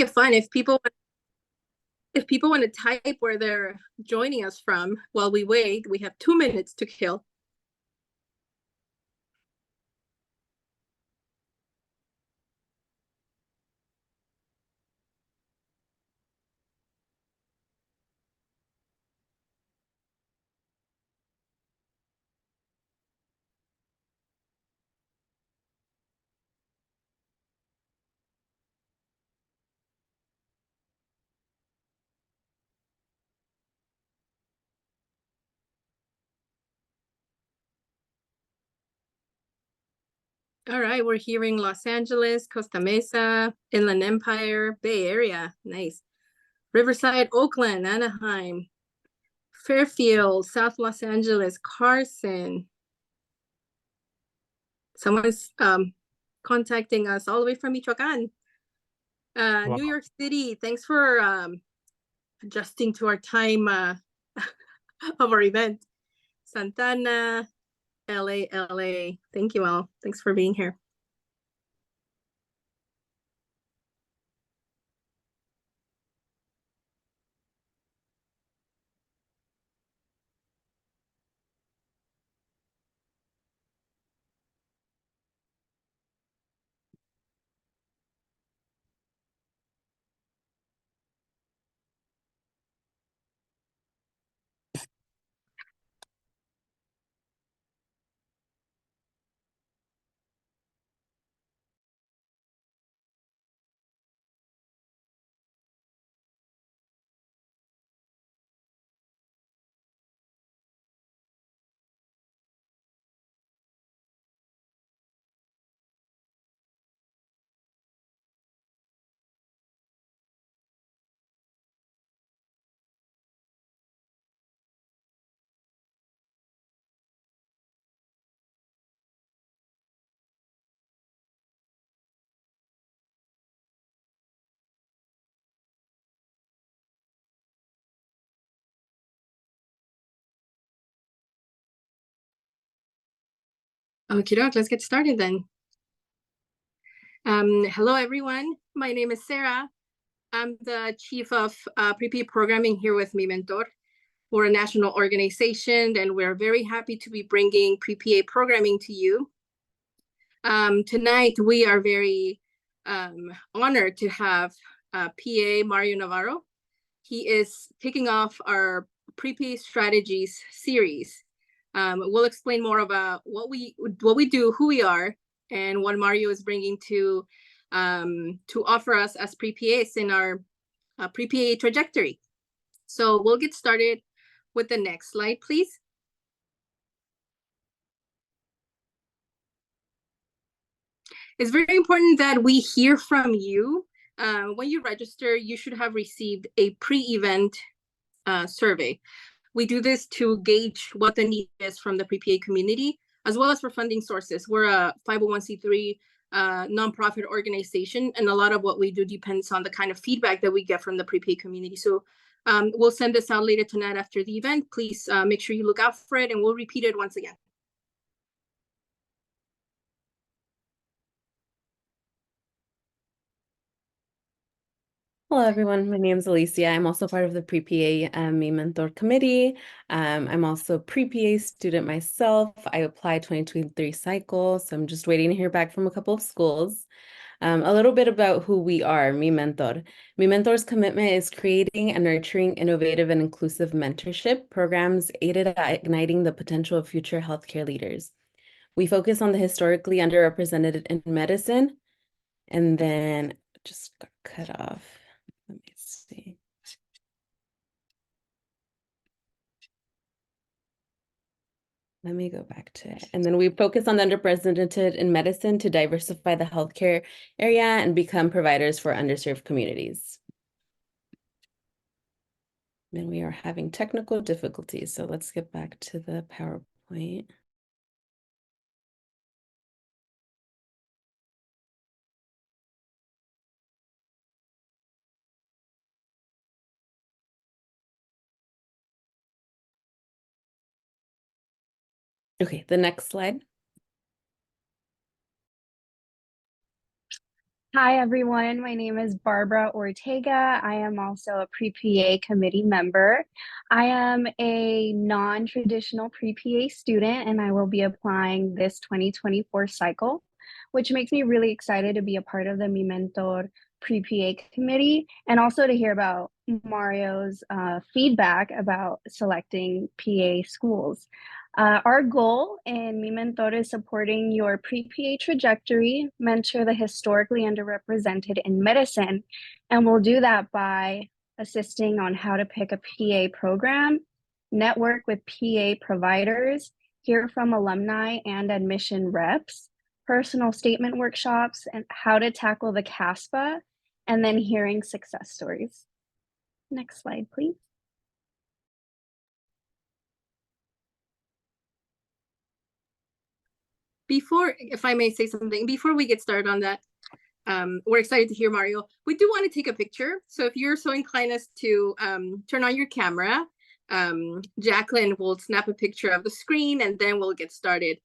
it fun. If people want to type where they're joining us from while we wait, we have 2 minutes to kill. All right, we're hearing Los Angeles, Costa Mesa, Inland Empire, Bay Area. Nice. Riverside, Oakland, Anaheim, Fairfield, South Los Angeles, Carson. Someone's contacting us all the way from Michoacan. Wow. New York City, thanks for adjusting to our time of our event. Santana, LA. Thank you all. Thanks for being here. Okay, let's get started then. Hello, everyone. My name is Sarah. I'm the chief of Pre-PA programming here with Mi Mentor. We're a national organization, and we're very happy to be bringing Pre-PA programming to you. Tonight, we are very honored to have PA Mario Navarro. He is kicking off our Pre-PA strategies series. We'll explain more about what we do, who we are, and what Mario is bringing to offer us as pre-PAs in our pre-PA trajectory. So we'll get started with the next slide, please. It's very important that we hear from you. When you register, you should have received a pre-event survey. We do this to gauge what the need is from the pre-PA community, as well as for funding sources. We're a 501c3 nonprofit organization, and a lot of what we do depends on the kind of feedback that we get from the pre-PA community. So we'll send this out later tonight after the event. Please make sure you look out for it, and we'll repeat it once again. Hello, everyone. My name is Alicia. I'm also part of the Pre-PA Mi Mentor committee. I'm also a Pre-PA student myself. I applied 2023 cycle, so I'm just waiting to hear back from a couple of schools. A little bit about who we are, Mi Mentor. Mi Mentor's commitment is creating and nurturing innovative and inclusive mentorship programs aimed at igniting the potential of future healthcare leaders. We focus on the historically underrepresented in medicine, and then just got cut off. Let me see. Let me go back to it. And then we focus on the underrepresented in medicine to diversify the healthcare area and become providers for underserved communities. And we are having technical difficulties, so let's get back to the PowerPoint. Okay, the next slide. Hi, everyone. My name is Barbara Ortega. I am also a pre-PA committee member. I am a non-traditional pre-PA student, and I will be applying this 2024 cycle, which makes me really excited to be a part of the Mi Mentor pre-PA committee and also to hear about Mario's feedback about selecting PA schools. Our goal in Mi Mentor is supporting your pre-PA trajectory, mentor the historically underrepresented in medicine, and we'll do that by assisting on how to pick a PA program, network with PA providers, hear from alumni and admission reps, personal statement workshops, and how to tackle the CASPA, and then hearing success stories. Next slide, please. Before, if I may say something, before we get started on that, we're excited to hear Mario. We do want to take a picture. So if you're so inclined as to turn on your camera, Jacqueline will snap a picture of the screen and then we'll get started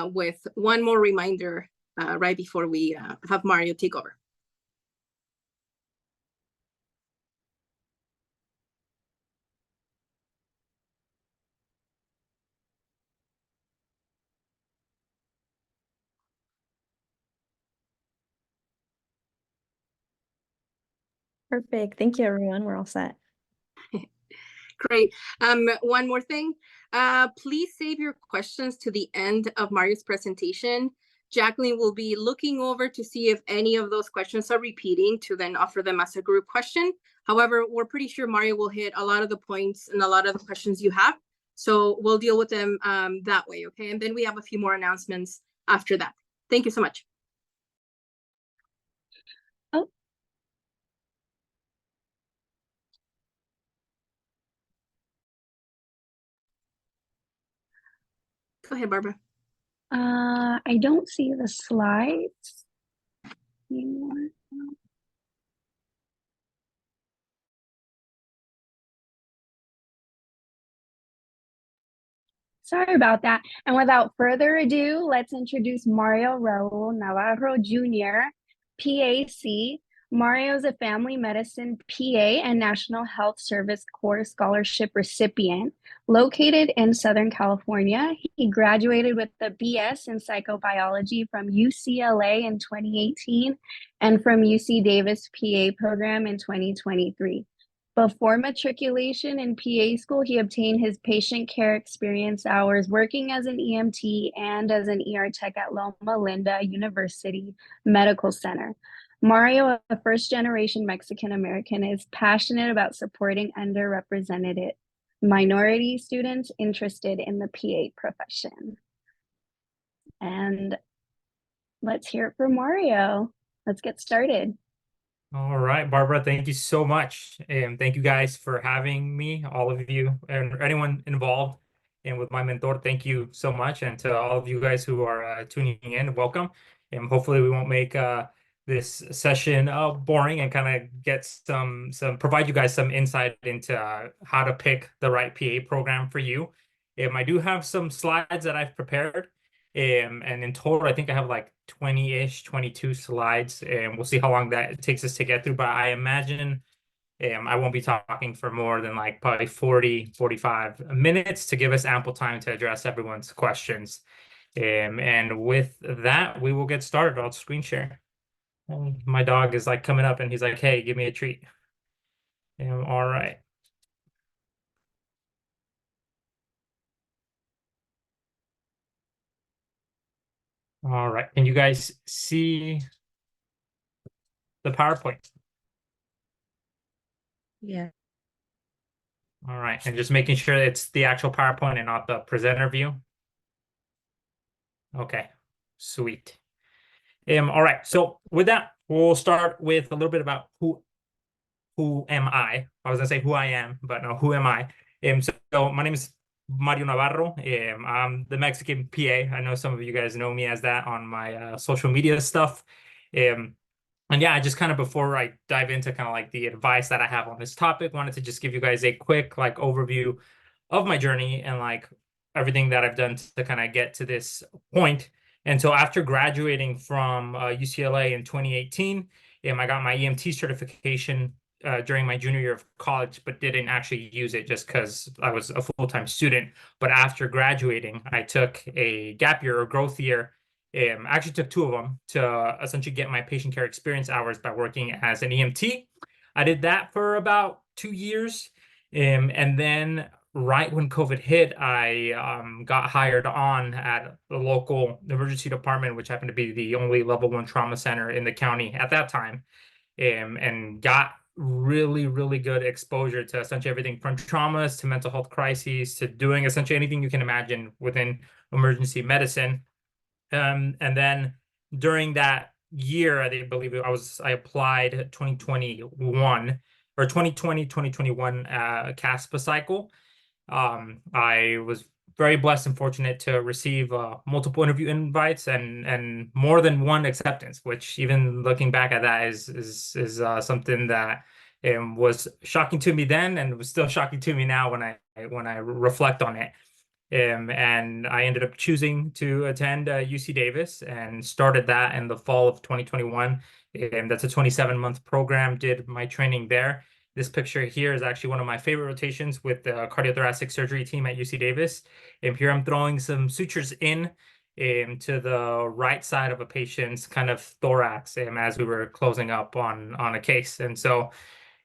with one more reminder right before we have Mario take over. Perfect. Thank you, everyone. We're all set. Great. One more thing. Please save your questions to the end of Mario's presentation. Jacqueline will be looking over to see if any of those questions are repeating to then offer them as a group question. However, we're pretty sure Mario will hit a lot of the points and a lot of the questions you have. So we'll deal with them that way, okay? And then we have a few more announcements after that. Thank you so much. Oh. Go ahead, Barbara. I don't see the slides anymore. Sorry about that. And without further ado, let's introduce Mario Raul Navarro Jr., PAC. Mario is a family medicine PA and National Health Service Corps scholarship recipient located in Southern California. He graduated with a BS in psychobiology from UCLA in 2018 and from UC Davis PA program in 2023. Before matriculation in PA school, he obtained his patient care experience hours working as an EMT and as an ER tech at Loma Linda University Medical Center. Mario, a first-generation Mexican-American, is passionate about supporting underrepresented minority students interested in the PA profession. And let's hear it from Mario. Let's get started. All right, Barbara, thank you so much. And thank you guys for having me, all of you and anyone involved. And with my mentor, thank you so much. And to all of you guys who are tuning in, welcome. And hopefully we won't make this session boring and kind of get provide you guys some insight into how to pick the right PA program for you. I do have some slides that I've prepared. And in total, I think I have like 20-ish, 22 slides, and we'll see how long that takes us to get through. But I imagine I won't be talking for more than like probably 40, 45 minutes to give us ample time to address everyone's questions. And with that, we will get started. I'll screen share. And my dog is like coming up and he's like, hey, give me a treat. All right. All right. Can you guys see the PowerPoint? Yeah. All right. And just making sure it's the actual PowerPoint and not the presenter view. Okay. Sweet. All right. So with that, we'll start with a little bit about who am I? I was gonna say who I am, but no, who am I? So my name is Mario Navarro. I'm the Mexican PA. I know some of you guys know me as that on my social media stuff. And yeah, I just kind of before I dive into kind of like the advice that I have on this topic, wanted to just give you guys a quick like overview of my journey and like everything that I've done to kind of get to this point. And so after graduating from UCLA in 2018, I got my EMT certification during my junior year of college, but didn't actually use it just because I was a full-time student. But after graduating, I took a gap year or growth year. I actually took two of them to essentially get my patient care experience hours by working as an EMT. I did that for about 2 years. And then right when COVID hit, I got hired on at the local emergency department, which happened to be the only level 1 trauma center in the county at that time, and got really, really good exposure to essentially everything from traumas to mental health crises to doing essentially anything you can imagine within emergency medicine. And then during that year, I believe I applied 2021 or 2020, 2021 CASPA cycle. I was very blessed and fortunate to receive multiple interview invites and more than one acceptance, which even looking back at that is something that was shocking to me then and was still shocking to me now when I reflect on it. And I ended up choosing to attend UC Davis and started that in the fall of 2021. And that's a 27-month program, did my training there. This picture here is actually one of my favorite rotations with the cardiothoracic surgery team at UC Davis. And here I'm throwing some sutures in to the right side of a patient's kind of thorax as we were closing up on a case. And so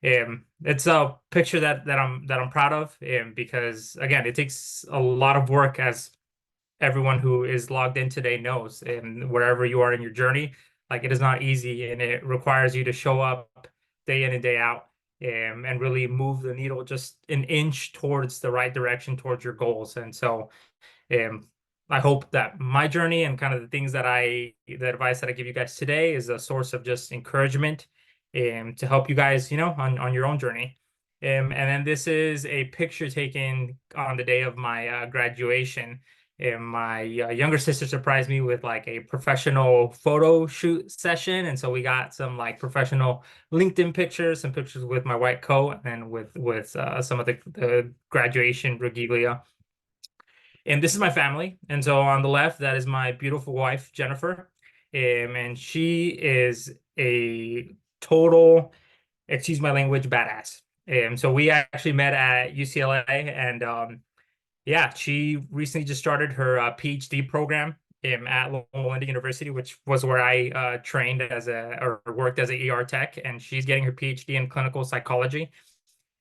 it's a picture that I'm proud of, because again, it takes a lot of work, as everyone who is logged in today knows, and wherever you are in your journey, like it is not easy, and it requires you to show up day in and day out, and really move the needle just an inch towards the right direction towards your goals. And so I hope that my journey and kind of the things the advice that I give you guys today is a source of just encouragement to help you guys, on your own journey. And then this is a picture taken on the day of my graduation. And my younger sister surprised me with like a professional photo shoot session. And so we got some like professional LinkedIn pictures, some pictures with my white coat and with some of the graduation regalia. And this is my family. And so on the left, that is my beautiful wife, Jennifer. And she is a total, excuse my language, badass. So we actually met at UCLA, and yeah, she recently just started her PhD program at Loma Linda University, which was where I trained or worked as an ER tech, and she's getting her PhD in clinical psychology.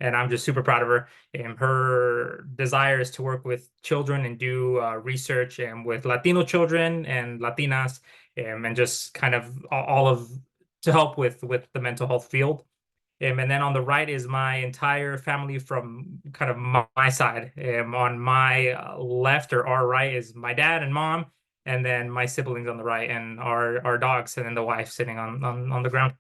And I'm just super proud of her. And her desire is to work with children and do research and with Latino children and Latinas, and just kind of all of to help with the mental health field. And then on the right is my entire family from kind of my side. On my left or our right is my dad and mom, and then my siblings on the right, and our dogs, and then the wife sitting on the ground.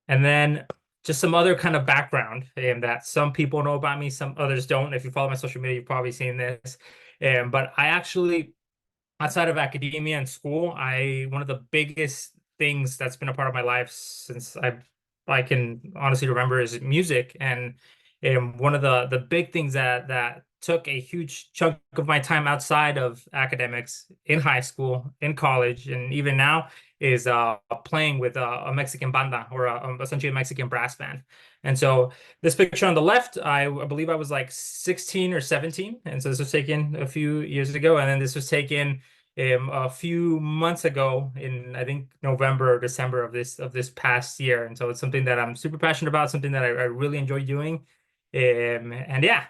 And then just some other kind of background that some people know about me, some others don't. If you follow my social media, you've probably seen this. But I actually, outside of academia and school, one of the biggest things that's been a part of my life since I can honestly remember is music. And one of the big things that took a huge chunk of my time outside of academics in high school, in college, and even now is playing with a Mexican banda, or essentially a Mexican brass band. And so this picture on the left, I believe I was like 16 or 17. And so this was taken a few years ago. And then this was taken a few months ago in, I think, November or December of this past year. And so it's something that I'm super passionate about, something that I really enjoy doing. And yeah,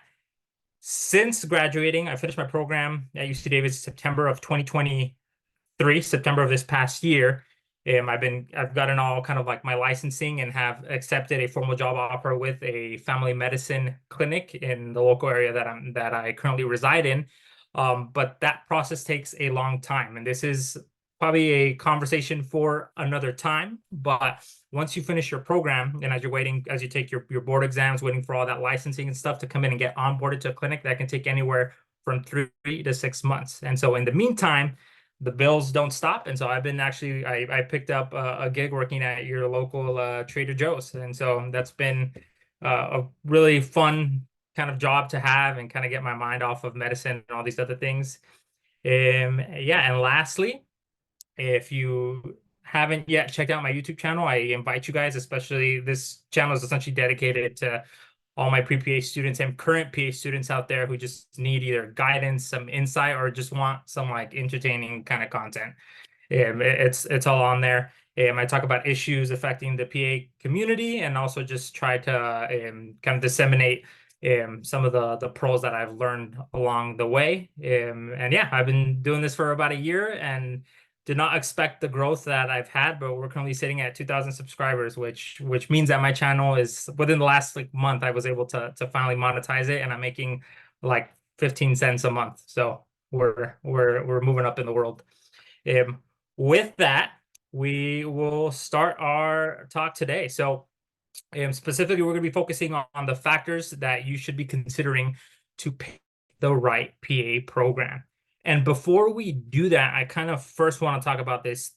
since graduating, I finished my program at UC Davis September of 2023, September of this past year. I've gotten all kind of like my licensing and have accepted a formal job offer with a family medicine clinic in the local area that I currently reside in. But that process takes a long time, and this is probably a conversation for another time. But once you finish your program, and as you take your board exams, waiting for all that licensing and stuff to come in and get onboarded to a clinic, that can take anywhere from 3 to 6 months. And so in the meantime, the bills don't stop. And so I've been actually, I picked up a gig working at your local Trader Joe's. And so that's been a really fun kind of job to have and kind of get my mind off of medicine and all these other things. Yeah, and lastly, if you haven't yet checked out my YouTube channel, I invite you guys, especially this channel is essentially dedicated to all my pre-PA students and current PA students out there who just need either guidance, some insight, or just want some like entertaining kind of content. It's all on there. I talk about issues affecting the PA community and also just try to kind of disseminate some of the pros that I've learned along the way. And yeah, I've been doing this for about a year and did not expect the growth that I've had, but we're currently sitting at 2,000 subscribers, which means that my channel is within the last like month, I was able to finally monetize it, and I'm making like 15 cents a month. So we're moving up in the world. With that, we will start our talk today. So specifically, we're going to be focusing on the factors that you should be considering to pick the right PA program. And before we do that, I kind of first want to talk about this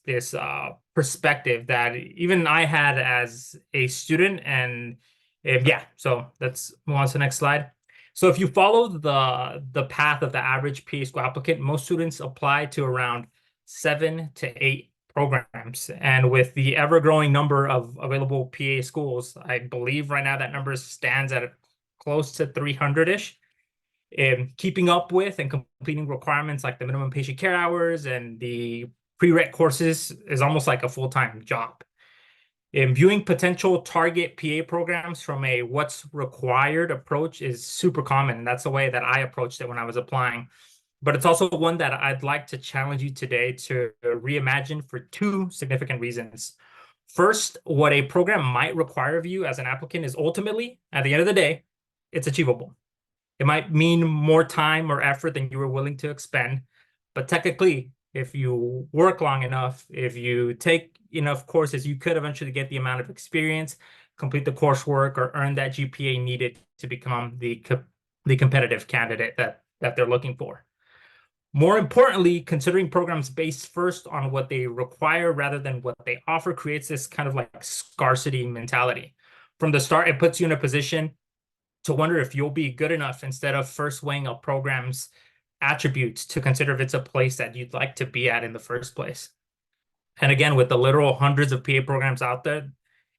perspective that even I had as a student. And yeah, so let's move on to the next slide. So if you follow the path of the average PA school applicant, most students apply to around 7 to 8 programs. And with the ever-growing number of available PA schools, I believe right now that number stands at close to 300-ish. Keeping up with and completing requirements like the minimum patient care hours and the prereq courses is almost like a full-time job. Viewing potential target PA programs from a what's required approach is super common. That's the way that I approached it when I was applying. But it's also one that I'd like to challenge you today to reimagine for 2 significant reasons. First, what a program might require of you as an applicant is ultimately, at the end of the day, it's achievable. It might mean more time or effort than you were willing to expend, but technically, if you work long enough, if you take enough courses, you could eventually get the amount of experience, complete the coursework, or earn that GPA needed to become the competitive candidate that they're looking for. More importantly, considering programs based first on what they require rather than what they offer creates this kind of like scarcity mentality. From the start, it puts you in a position to wonder if you'll be good enough instead of first weighing a program's attributes to consider if it's a place that you'd like to be at in the first place. And again, with the literal hundreds of PA programs out there,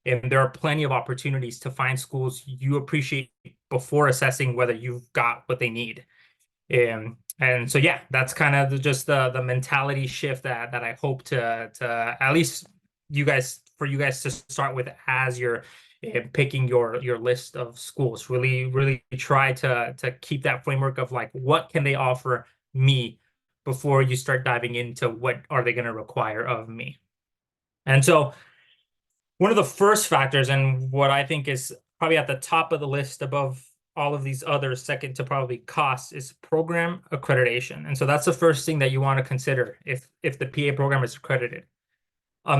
and there are plenty of opportunities to find schools you appreciate before assessing whether you've got what they need. And so yeah, that's kind of just the mentality shift that I hope to at least you guys to start with as you're picking your list of schools. Really try to keep that framework of like what can they offer me before you start diving into what are they going to require of me. And so one of the first factors, and what I think is probably at the top of the list above all of these others, second to probably cost, is program accreditation. And so that's the first thing that you want to consider if the PA program is accredited.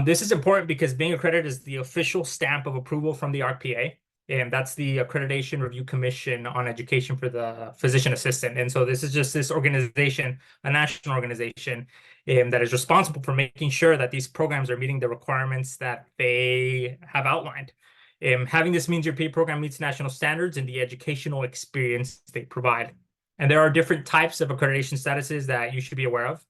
This is important because being accredited is the official stamp of approval from the RPA, and that's the Accreditation Review Commission on Education for the Physician Assistant. And so this is just this organization, a national organization, that is responsible for making sure that these programs are meeting the requirements that they have outlined. Having this means your PA program meets national standards and the educational experience they provide. And there are different types of accreditation statuses that you should be aware of.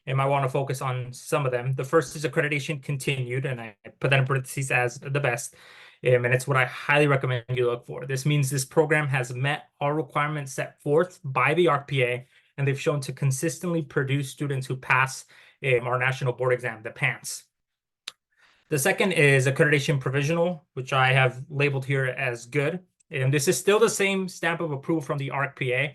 And I want to focus on some of them. The first is accreditation continued, and I put that in parentheses as the best. And it's what I highly recommend you look for. This means this program has met all requirements set forth by the RPA, and they've shown to consistently produce students who pass our national board exam, the PANCE. The second is accreditation provisional, which I have labeled here as good. And this is still the same stamp of approval from the RPA,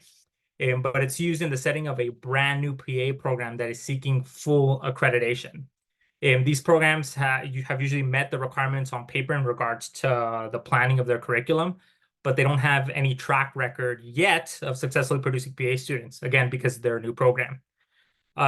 but it's used in the setting of a brand new PA program that is seeking full accreditation. These programs have usually met the requirements on paper in regards to the planning of their curriculum, but they don't have any track record yet of successfully producing PA students, again, because they're a new program.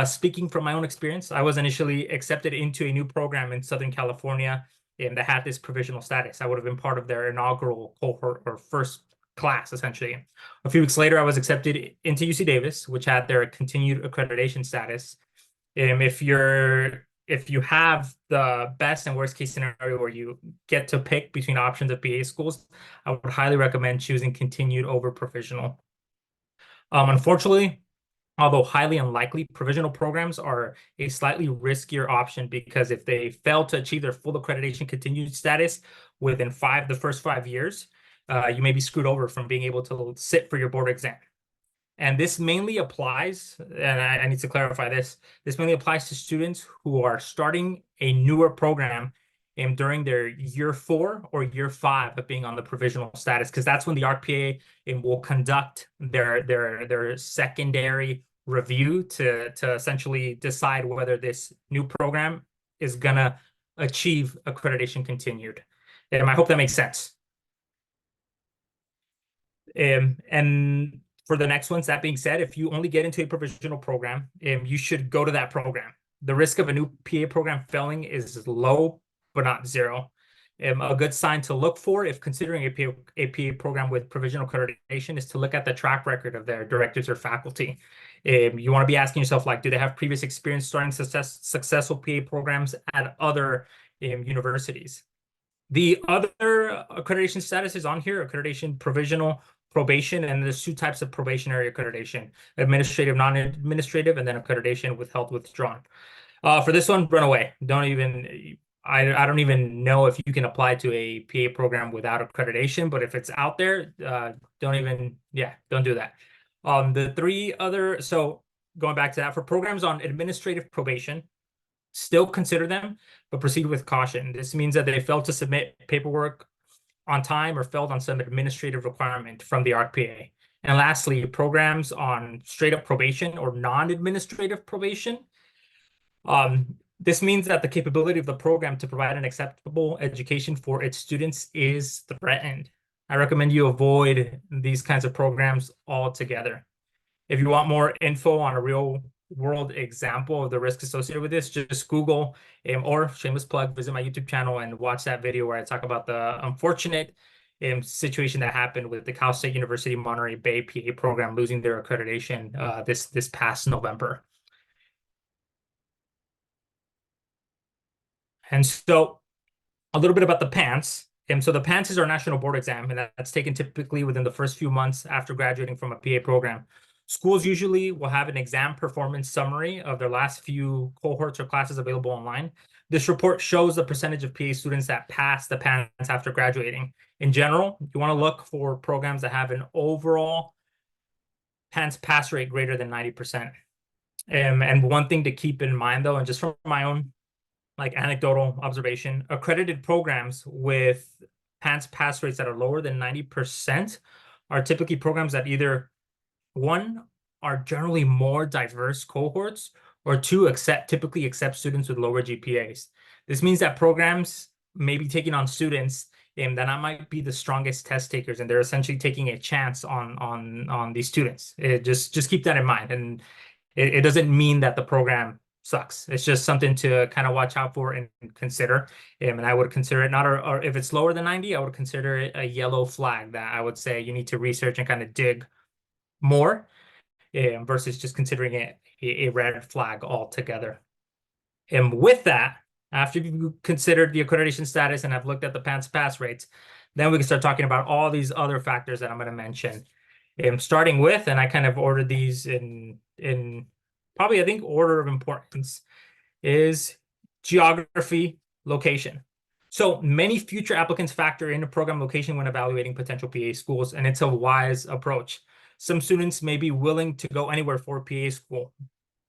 Speaking from my own experience, I was initially accepted into a new program in Southern California that had this provisional status. I would have been part of their inaugural cohort or first class, essentially. A few weeks later, I was accepted into UC Davis, which had their continued accreditation status. If you have the best and worst case scenario where you get to pick between options of PA schools, I would highly recommend choosing continued over provisional. Unfortunately, Although highly unlikely, provisional programs are a slightly riskier option because if they fail to achieve their full accreditation continued status within the first 5 years, you may be screwed over from being able to sit for your board exam. And this mainly applies, and I need to clarify this, this mainly applies to students who are starting a newer program during their year 4 or year 5 of being on the provisional status, because that's when the RPA will conduct their secondary review to essentially decide whether this new program is gonna achieve accreditation continued. I hope that makes sense. And for the next ones, that being said, if you only get into a provisional program, you should go to that program. The risk of a new PA program failing is low, but not zero. A good sign to look for if considering a PA program with provisional accreditation is to look at the track record of their directors or faculty. You want to be asking yourself, like, do they have previous experience starting successful PA programs at other universities? The other accreditation status is on here: accreditation, provisional, probation, and there's 2 types of probationary accreditation: administrative, non-administrative, and then accreditation withheld, withdrawn. For this one, run away. I don't even know if you can apply to a PA program without accreditation, but if it's out there, don't do that. The 3 other, so going back to that, for programs on administrative probation, still consider them, but proceed with caution. This means that they failed to submit paperwork on time or failed on some administrative requirement from the RPA. And lastly, programs on straight up probation or non-administrative probation. This means that the capability of the program to provide an acceptable education for its students is threatened. I recommend you avoid these kinds of programs altogether. If you want more info on a real world example of the risk associated with this, just Google or shameless plug, visit my YouTube channel and watch that video where I talk about the unfortunate situation that happened with the Cal State University Monterey Bay PA program losing their accreditation this past November. And so a little bit about the PANCE. So the PANCE is our national board exam, and that's taken typically within the first few months after graduating from a PA program. Schools usually will have an exam performance summary of their last few cohorts or classes available online. This report shows the percentage of PA students that pass the PANCE after graduating. In general, you want to look for programs that have an overall PANCE pass rate greater than 90%. And one thing to keep in mind, though, and just from my own anecdotal observation, accredited programs with PANCE pass rates that are lower than 90% are typically programs that either, 1, are generally more diverse cohorts, or 2, typically accept students with lower GPAs. This means that programs may be taking on students that might be the strongest test takers, and they're essentially taking a chance on these students. Just keep that in mind, and it doesn't mean that the program sucks. It's just something to kind of watch out for and consider. And I would consider it or if it's lower than 90, I would consider it a yellow flag that I would say you need to research and kind of dig more versus just considering it a red flag altogether. And with that, after you've considered the accreditation status and I've looked at the PANCE pass rates, then we can start talking about all these other factors that I'm going to mention. Starting with, and I kind of ordered these in probably, I think, order of importance, is geography, location. So many future applicants factor in a program location when evaluating potential PA schools, and it's a wise approach. Some students may be willing to go anywhere for a PA school,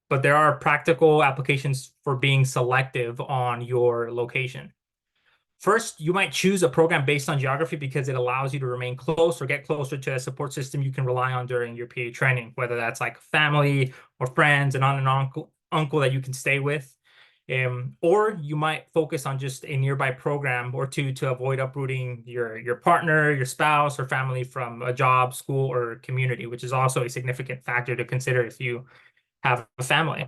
but there are practical applications for being selective on your location. First, you might choose a program based on geography because it allows you to remain close or get closer to a support system you can rely on during your PA training, whether that's like family or friends, and an uncle that you can stay with. Or you might focus on just a nearby program or 2 to avoid uprooting your partner, your spouse, or family from a job, school, or community, which is also a significant factor to consider if you have a family.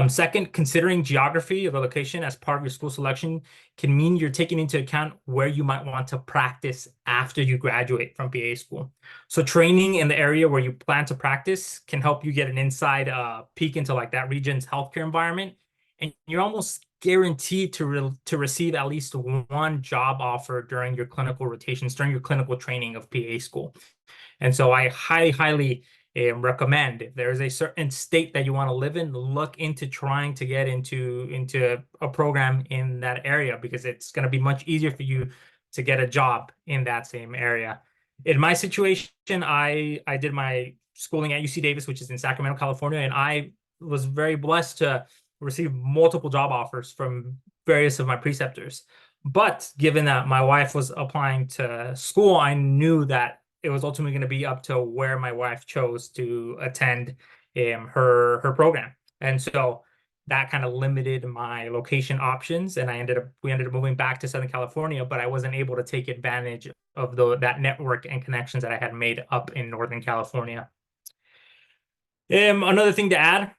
Second, considering geography of a location as part of your school selection can mean you're taking into account where you might want to practice after you graduate from PA school. So training in the area where you plan to practice can help you get an inside peek into that region's healthcare environment, and you're almost guaranteed to receive at least 1 job offer during your clinical rotations, during your clinical training of PA school. And so I highly recommend. If there's a certain state that you want to live in, look into trying to get into a program in that area, because it's going to be much easier for you to get a job in that same area. In my situation, I did my schooling at UC Davis, which is in Sacramento, California, and I was very blessed to receive multiple job offers from various of my preceptors. But given that my wife was applying to school, I knew that it was ultimately going to be up to where my wife chose to attend her program. And so that kind of limited my location options, and we ended up moving back to Southern California, but I wasn't able to take advantage of that network and connections that I had made up in Northern California. Another thing to add,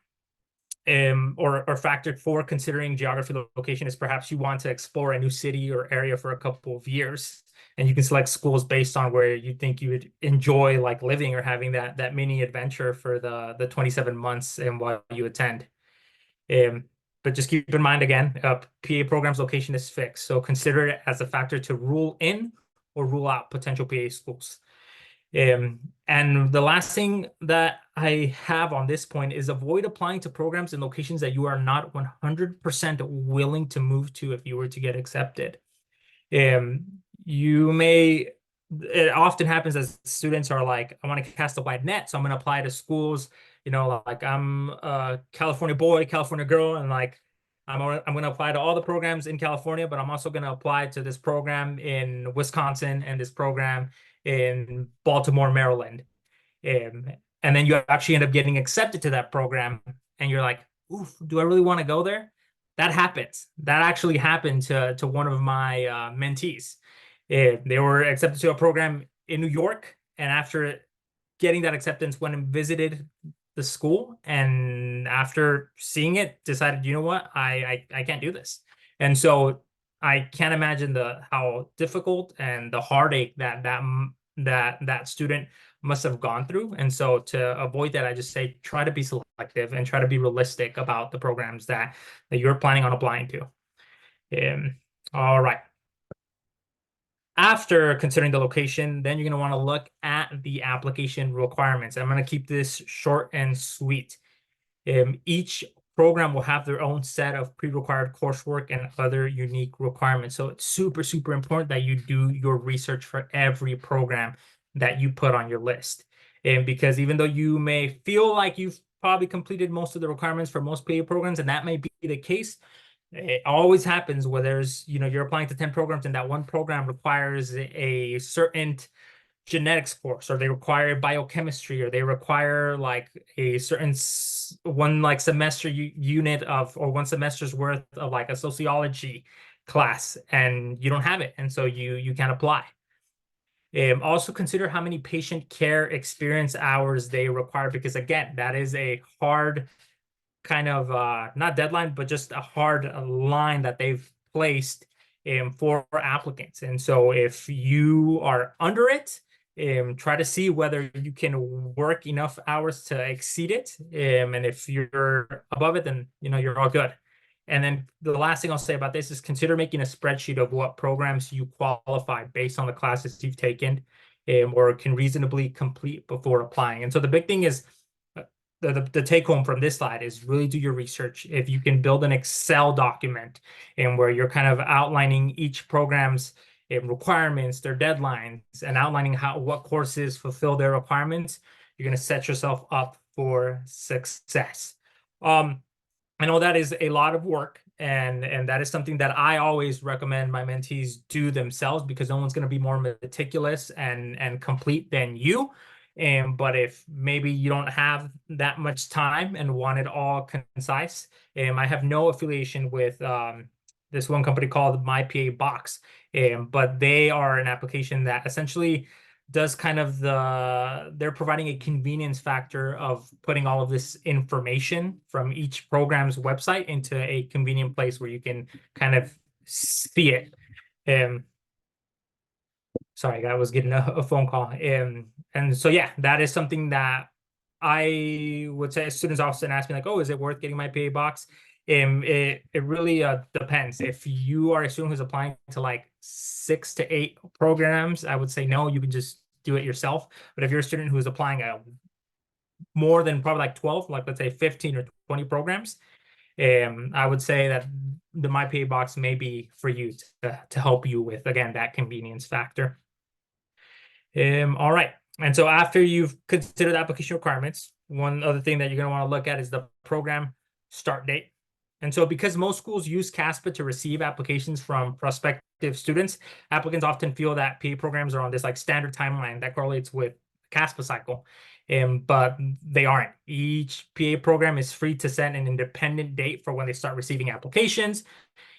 or factor for considering geography location, is perhaps you want to explore a new city or area for a couple of years, and you can select schools based on where you think you would enjoy like living or having that mini adventure for the 27 months and while you attend. But just keep in mind again, PA program's location is fixed, so consider it as a factor to rule in or rule out potential PA schools. And the last thing that I have on this point is avoid applying to programs in locations that you are not 100% willing to move to if you were to get accepted. It often happens as students are like, I want to cast a wide net, so I'm going to apply to schools, like I'm a California boy, California girl, and like I'm going to apply to all the programs in California, but I'm also going to apply to this program in Wisconsin and this program in Baltimore, Maryland. And then you actually end up getting accepted to that program, and you're like, oof, do I really want to go there? That happens. That actually happened to one of my mentees. They were accepted to a program in New York, and after getting that acceptance, went and visited the school, and after seeing it, decided, you know what, I can't do this. And so I can't imagine how difficult and the heartache that student must have gone through. And so to avoid that, I just say try to be selective and try to be realistic about the programs that you're planning on applying to. All right. After considering the location, then you're going to want to look at the application requirements. I'm going to keep this short and sweet. Each program will have their own set of pre-required coursework and other unique requirements. So it's super, super important that you do your research for every program that you put on your list. And because even though you may feel like you've probably completed most of the requirements for most PA programs, and that may be the case, it always happens where there's, you're applying to 10 programs and that one program requires a certain genetics course, or they require biochemistry, or they require like a certain one like semester unit of, or one semester's worth of like a sociology class, and you don't have it, and so you can't apply. Also consider how many patient care experience hours they require, because again, that is a hard kind of not deadline, but just a hard line that they've placed for applicants. And so if you are under it, try to see whether you can work enough hours to exceed it. And if you're above it, then you're all good. And then the last thing I'll say about this is consider making a spreadsheet of what programs you qualify based on the classes you've taken or can reasonably complete before applying. And so the big thing is, the take home from this slide is really do your research. If you can build an Excel document and where you're kind of outlining each program's requirements, their deadlines, and outlining what courses fulfill their requirements, you're going to set yourself up for success. I know that is a lot of work, and that is something that I always recommend my mentees do themselves, because no one's going to be more meticulous and complete than you. But if maybe you don't have that much time and want it all concise, I have no affiliation with this one company called My PA Box, but they are an application that essentially does kind of they're providing a convenience factor of putting all of this information from each program's website into a convenient place where you can kind of see it. Sorry, I was getting a phone call. And so, yeah, that is something that I would say students often ask me, like, oh, is it worth getting my PA box? It really depends. If you are a student who's applying to like 6 to 8 programs, I would say no, you can just do it yourself. But if you're a student who's applying more than probably like 12, like let's say 15 or 20 programs, I would say that the MyPA box may be for you to help you with, again, that convenience factor. All right. And so after you've considered the application requirements, one other thing that you're going to want to look at is the program start date. And so because most schools use CASPA to receive applications from prospective students, applicants often feel that PA programs are on this like standard timeline that correlates with CASPA cycle. But they aren't. Each PA program is free to set an independent date for when they start receiving applications,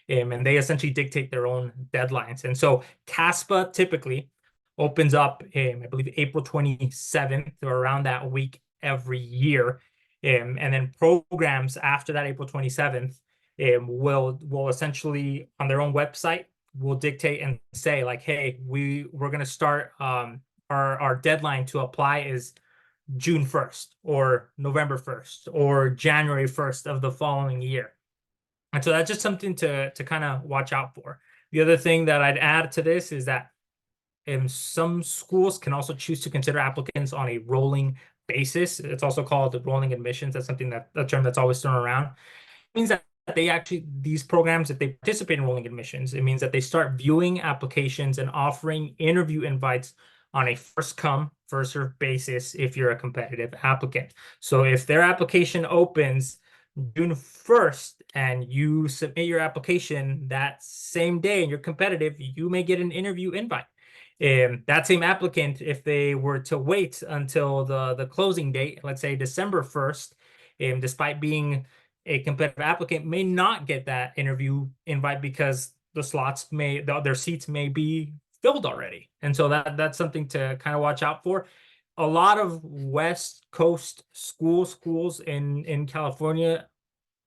and they essentially dictate their own deadlines. And so CASPA typically opens up, I believe, April 27th or around that week every year. And then programs after that April 27th will essentially on their own website will dictate and say like, hey, we're going to start our deadline to apply is June 1st or November 1st or January 1st of the following year. And so that's just something to kind of watch out for. The other thing that I'd add to this is that some schools can also choose to consider applicants on a rolling basis. It's also called the rolling admissions. That's something a term that's always thrown around. It means that these programs, if they participate in rolling admissions, it means that they start viewing applications and offering interview invites on a first come, first served basis if you're a competitive applicant. So if their application opens June 1st and you submit your application that same day and you're competitive, you may get an interview invite. That same applicant, if they were to wait until the closing date, let's say December 1st, despite being a competitive applicant, may not get that interview invite because their seats may be filled already. And so that's something to kind of watch out for. A lot of West Coast schools in California,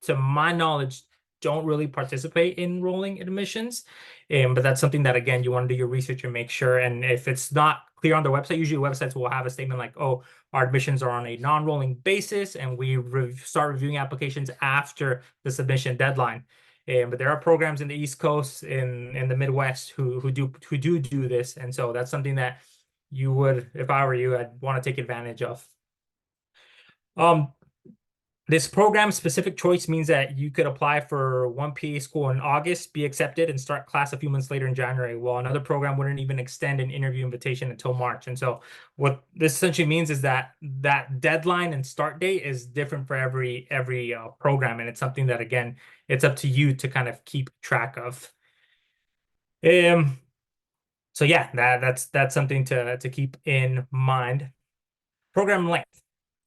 to my knowledge, don't really participate in rolling admissions. But that's something that, again, you want to do your research and make sure. And if it's not clear on their website, usually websites will have a statement like, oh, our admissions are on a non-rolling basis, and we start reviewing applications after the submission deadline. But there are programs in the East Coast, in the Midwest, who do this. And so that's something that you would, if I were you, I'd want to take advantage of. This program-specific choice means that you could apply for one PA school in August, be accepted, and start class a few months later in January, while another program wouldn't even extend an interview invitation until March. And so what this essentially means is that deadline and start date is different for every program, and it's something that, again, it's up to you to kind of keep track of. So yeah, that's something to keep in mind. Program length.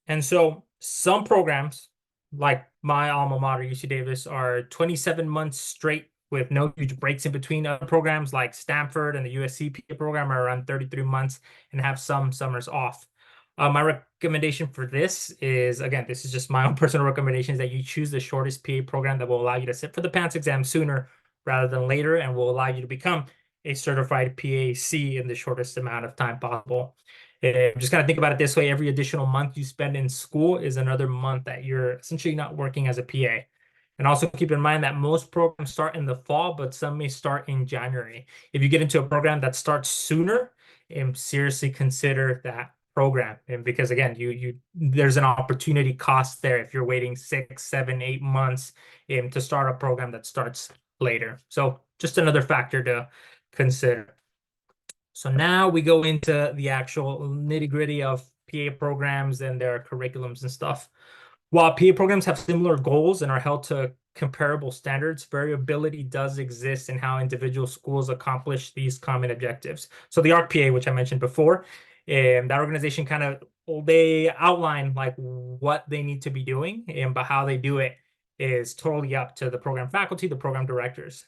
And so some programs, like my alma mater, UC Davis, are 27 months straight with no huge breaks in between. Other programs like Stanford and the USC PA program are around 33 months and have some summers off. My recommendation for this is, again, this is just my own personal recommendation, is that you choose the shortest PA program that will allow you to sit for the PANCE exam sooner rather than later, and will allow you to become a certified PAC in the shortest amount of time possible. Just kind of think about it this way: every additional month you spend in school is another month that you're essentially not working as a PA. And also keep in mind that most programs start in the fall, but some may start in January. If you get into a program that starts sooner, seriously consider that program. And because, again, there's an opportunity cost there if you're waiting 6, 7, 8 months to start a program that starts later. So just another factor to consider. So now we go into the actual nitty-gritty of PA programs and their curriculums and stuff. While PA programs have similar goals and are held to comparable standards, variability does exist in how individual schools accomplish these common objectives. So the ARC-PA, which I mentioned before, that organization they outline like what they need to be doing, but how they do it is totally up to the program faculty, the program directors.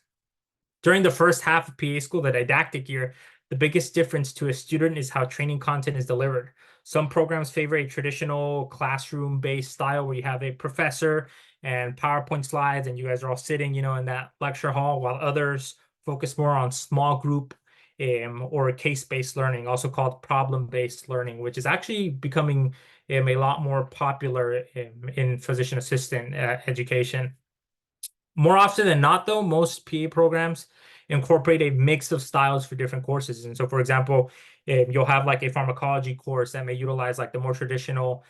During the first half of PA school, the didactic year, the biggest difference to a student is how training content is delivered. Some programs favor a traditional classroom-based style where you have a professor and PowerPoint slides and you guys are all sitting, in that lecture hall, while others focus more on small group or case-based learning, also called problem-based learning, which is actually becoming a lot more popular in physician assistant education. More often than not, though, most PA programs incorporate a mix of styles for different courses. And so, for example, you'll have like a pharmacology course that may utilize like the more traditional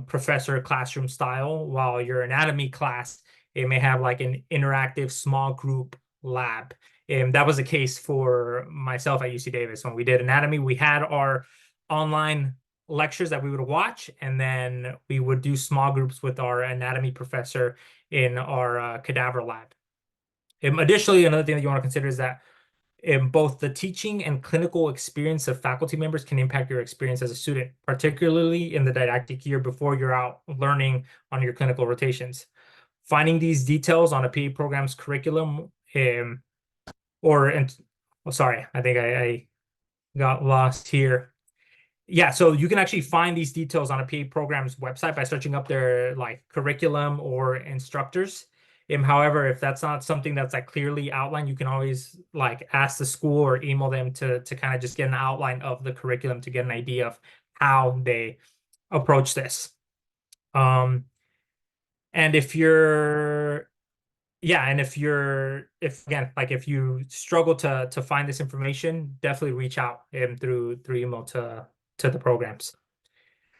professor classroom style, while your anatomy class, it may have like an interactive small group lab. That was the case for myself at UC Davis. When we did anatomy, we had our online lectures that we would watch, and then we would do small groups with our anatomy professor in our cadaver lab. Additionally, another thing that you want to consider is that both the teaching and clinical experience of faculty members can impact your experience as a student, particularly in the didactic year before you're out learning on your clinical rotations. Finding these details on a PE program's curriculum, sorry, I think I got lost here. Yeah, so you can actually find these details on a PA program's website by searching up their like curriculum or instructors. However, if that's not something that's like clearly outlined, you can always like ask the school or email them to kind of just get an outline of the curriculum to get an idea of how they approach this. And if you're if again, like if you struggle to find this information, definitely reach out through email to the programs.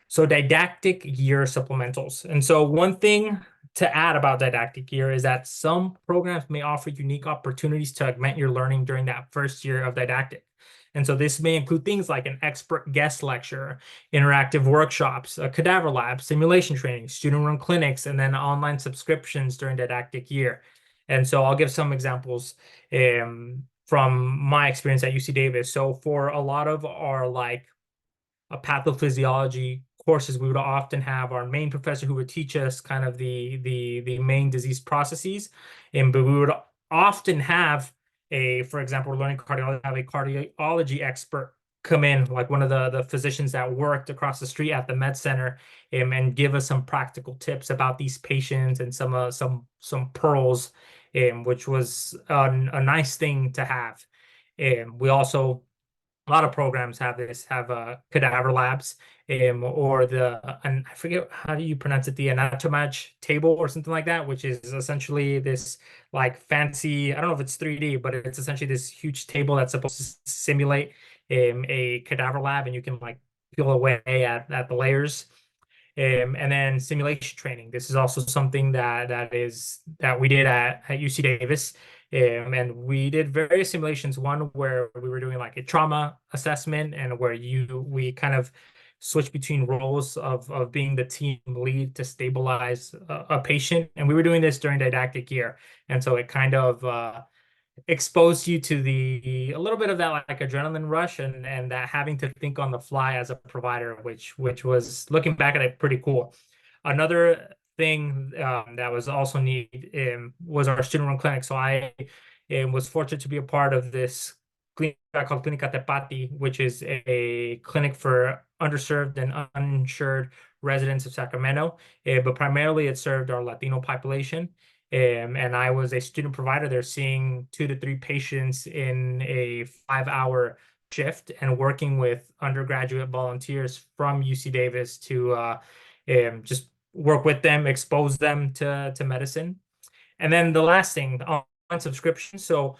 So didactic year supplementals. And so one thing to add about didactic year is that some programs may offer unique opportunities to augment your learning during that first year of didactic. And so this may include things like an expert guest lecture, interactive workshops, a cadaver lab, simulation training, student-run clinics, and then online subscriptions during didactic year. And so I'll give some examples from my experience at UC Davis. So for a lot of our like pathophysiology courses, we would often have our main professor who would teach us kind of the main disease processes, but we would often have for example, we're learning cardiology, have a cardiology expert come in, like one of the physicians that worked across the street at the med center, and give us some practical tips about these patients and some pearls, which was a nice thing to have. We also, a lot of programs have cadaver labs, or and I forget how do you pronounce it, the anatomage table or something like that, which is essentially this like fancy, I don't know if it's 3D, but it's essentially this huge table that's supposed to simulate a cadaver lab, and you can like peel away at the layers. And then simulation training. This is also something that we did at UC Davis. And we did various simulations, one where we were doing like a trauma assessment, and where we kind of switch between roles of being the team lead to stabilize a patient. And we were doing this during didactic year. And so it kind of exposed you to a little bit of that like adrenaline rush and that having to think on the fly as a provider, which was, looking back at it, pretty cool. Another thing that was also neat was our student-run clinic. So I was fortunate to be a part of this clinic called Clínica Tepati, which is a clinic for underserved and uninsured residents of Sacramento, but primarily it served our Latino population. And I was a student provider there, seeing 2 to 3 patients in a 5-hour shift, and working with undergraduate volunteers from UC Davis to just work with them, expose them to medicine. And then the last thing, on subscription. So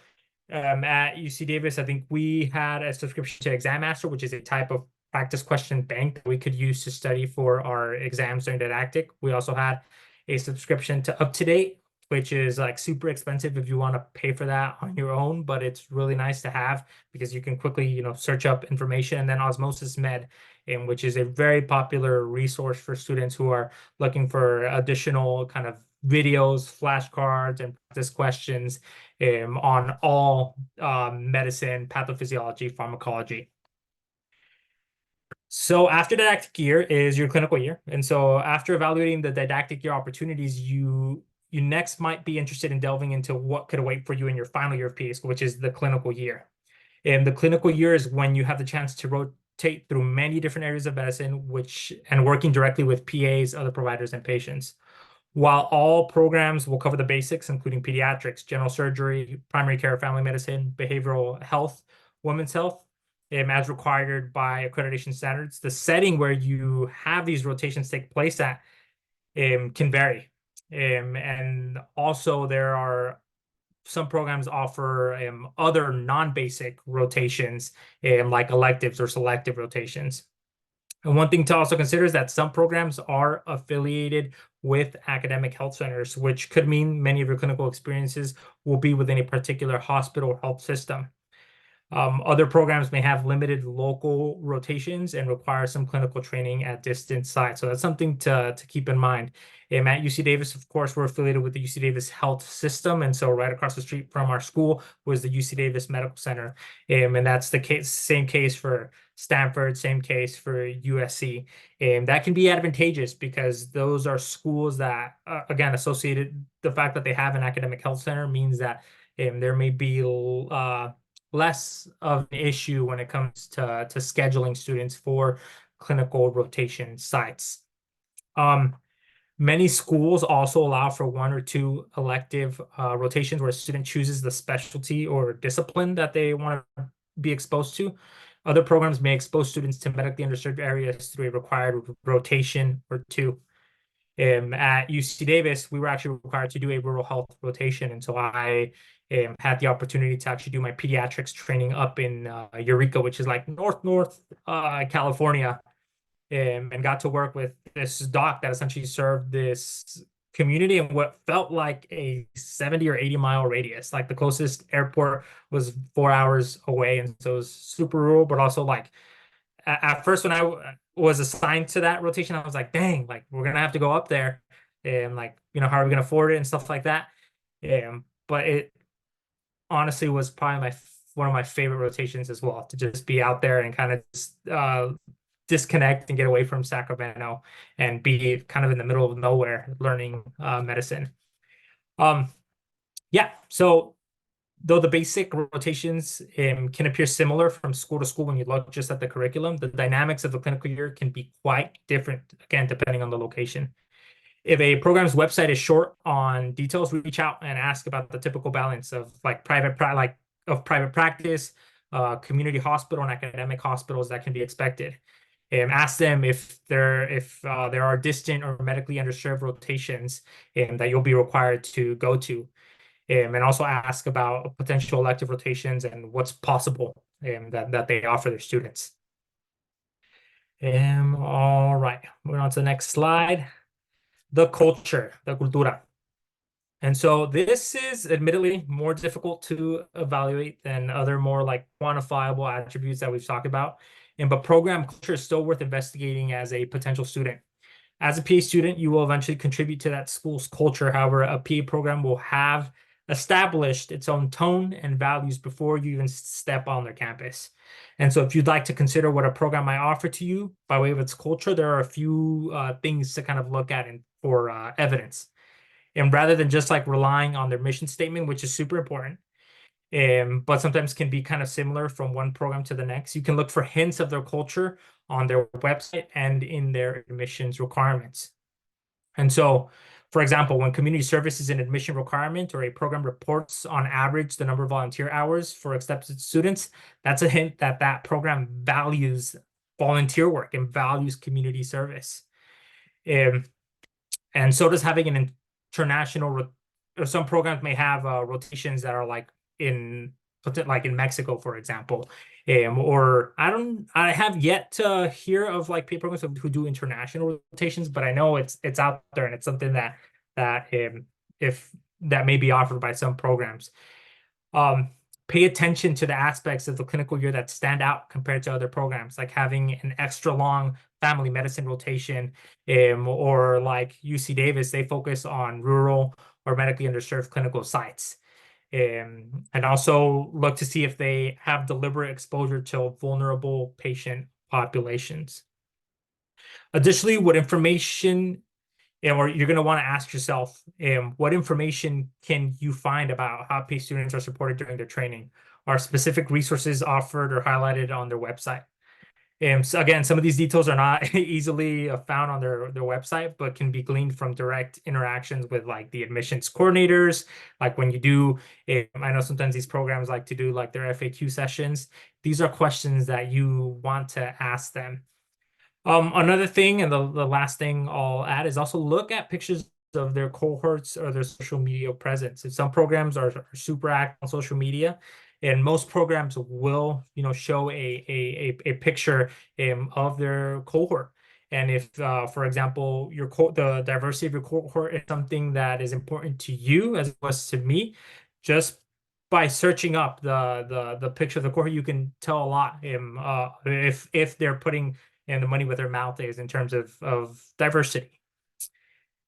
at UC Davis, I think we had a subscription to Exam Master, which is a type of practice question bank that we could use to study for our exams during didactic. We also had a subscription to UpToDate, which is like super expensive if you want to pay for that on your own, but it's really nice to have because you can quickly, search up information. And then Osmosis Med, which is a very popular resource for students who are looking for additional kind of videos, flashcards, and practice questions on all medicine, pathophysiology, pharmacology. So after didactic year is your clinical year. And so after evaluating the didactic year opportunities, you next might be interested in delving into what could await for you in your final year of PA school, which is the clinical year. And the clinical year is when you have the chance to rotate through many different areas of medicine, and working directly with PAs, other providers, and patients. While all programs will cover the basics, including pediatrics, general surgery, primary care, family medicine, behavioral health, women's health, as required by accreditation standards, the setting where you have these rotations take place at can vary. And also there are some programs offer other non-basic rotations, like electives or selective rotations. And one thing to also consider is that some programs are affiliated with academic health centers, which could mean many of your clinical experiences will be within a particular hospital or health system. Other programs may have limited local rotations and require some clinical training at distant sites. So that's something to keep in mind. At UC Davis, of course, we're affiliated with the UC Davis Health System. And so right across the street from our school was the UC Davis Medical Center. And that's the same case for Stanford, same case for USC. And that can be advantageous because those are schools that, again, associated, the fact that they have an academic health center means that there may be less of an issue when it comes to scheduling students for clinical rotation sites. Many schools also allow for 1 or 2 elective rotations where a student chooses the specialty or discipline that they want to be exposed to. Other programs may expose students to medically underserved areas through a required rotation or 2. At UC Davis, we were actually required to do a rural health rotation. And so I had the opportunity to actually do my pediatrics training up in Eureka, which is like north California, and got to work with this doc that essentially served this community in what felt like a 70 or 80 mile radius. Like the closest airport was 4 hours away. And so it was super rural, but also like at first when I was assigned to that rotation, I was like, dang, like we're gonna have to go up there, and like, how are we gonna afford it and stuff like that. But it honestly was probably one of my favorite rotations as well, to just be out there and kind of just disconnect and get away from Sacramento and be kind of in the middle of nowhere learning medicine. Yeah, so though the basic rotations can appear similar from school to school when you look just at the curriculum, the dynamics of the clinical year can be quite different, again, depending on the location. If a program's website is short on details, reach out and ask about the typical balance of private practice, community hospital, and academic hospitals that can be expected. Ask them if there are distant or medically underserved rotations that you'll be required to go to. And also ask about potential elective rotations and what's possible that they offer their students. All right, moving on to the next slide. The culture, the cultura. And so this is admittedly more difficult to evaluate than other more like quantifiable attributes that we've talked about. But program culture is still worth investigating as a potential student. As a PA student, you will eventually contribute to that school's culture. However, a PA program will have established its own tone and values before you even step on their campus. And so if you'd like to consider what a program might offer to you by way of its culture, there are a few things to kind of look at for evidence. And rather than just like relying on their mission statement, which is super important, but sometimes can be kind of similar from one program to the next, you can look for hints of their culture on their website and in their admissions requirements. And so, for example, when community service is an admission requirement or a program reports on average the number of volunteer hours for accepted students, that's a hint that that program values volunteer work and values community service. And so does having an international, or some programs may have rotations that are like in Mexico, for example. Or I have yet to hear of like PA programs who do international rotations, but I know it's out there, and it's something that may be offered by some programs. Pay attention to the aspects of the clinical year that stand out compared to other programs, like having an extra long family medicine rotation, or like UC Davis, they focus on rural or medically underserved clinical sites. And also look to see if they have deliberate exposure to vulnerable patient populations. Additionally, what information, or you're going to want to ask yourself, what information can you find about how PA students are supported during their training? Are specific resources offered or highlighted on their website? So again, some of these details are not easily found on their website, but can be gleaned from direct interactions with like the admissions coordinators. Like when you do, I know sometimes these programs like to do like their FAQ sessions. These are questions that you want to ask them. Another thing, and the last thing I'll add, is also look at pictures of their cohorts or their social media presence. If some programs are super active on social media, and most programs will, show a picture of their cohort. And if, for example, the diversity of your cohort is something that is important to you as well as to me, just by searching up the picture of the cohort, you can tell a lot if they're putting in the money where their mouth is in terms of diversity.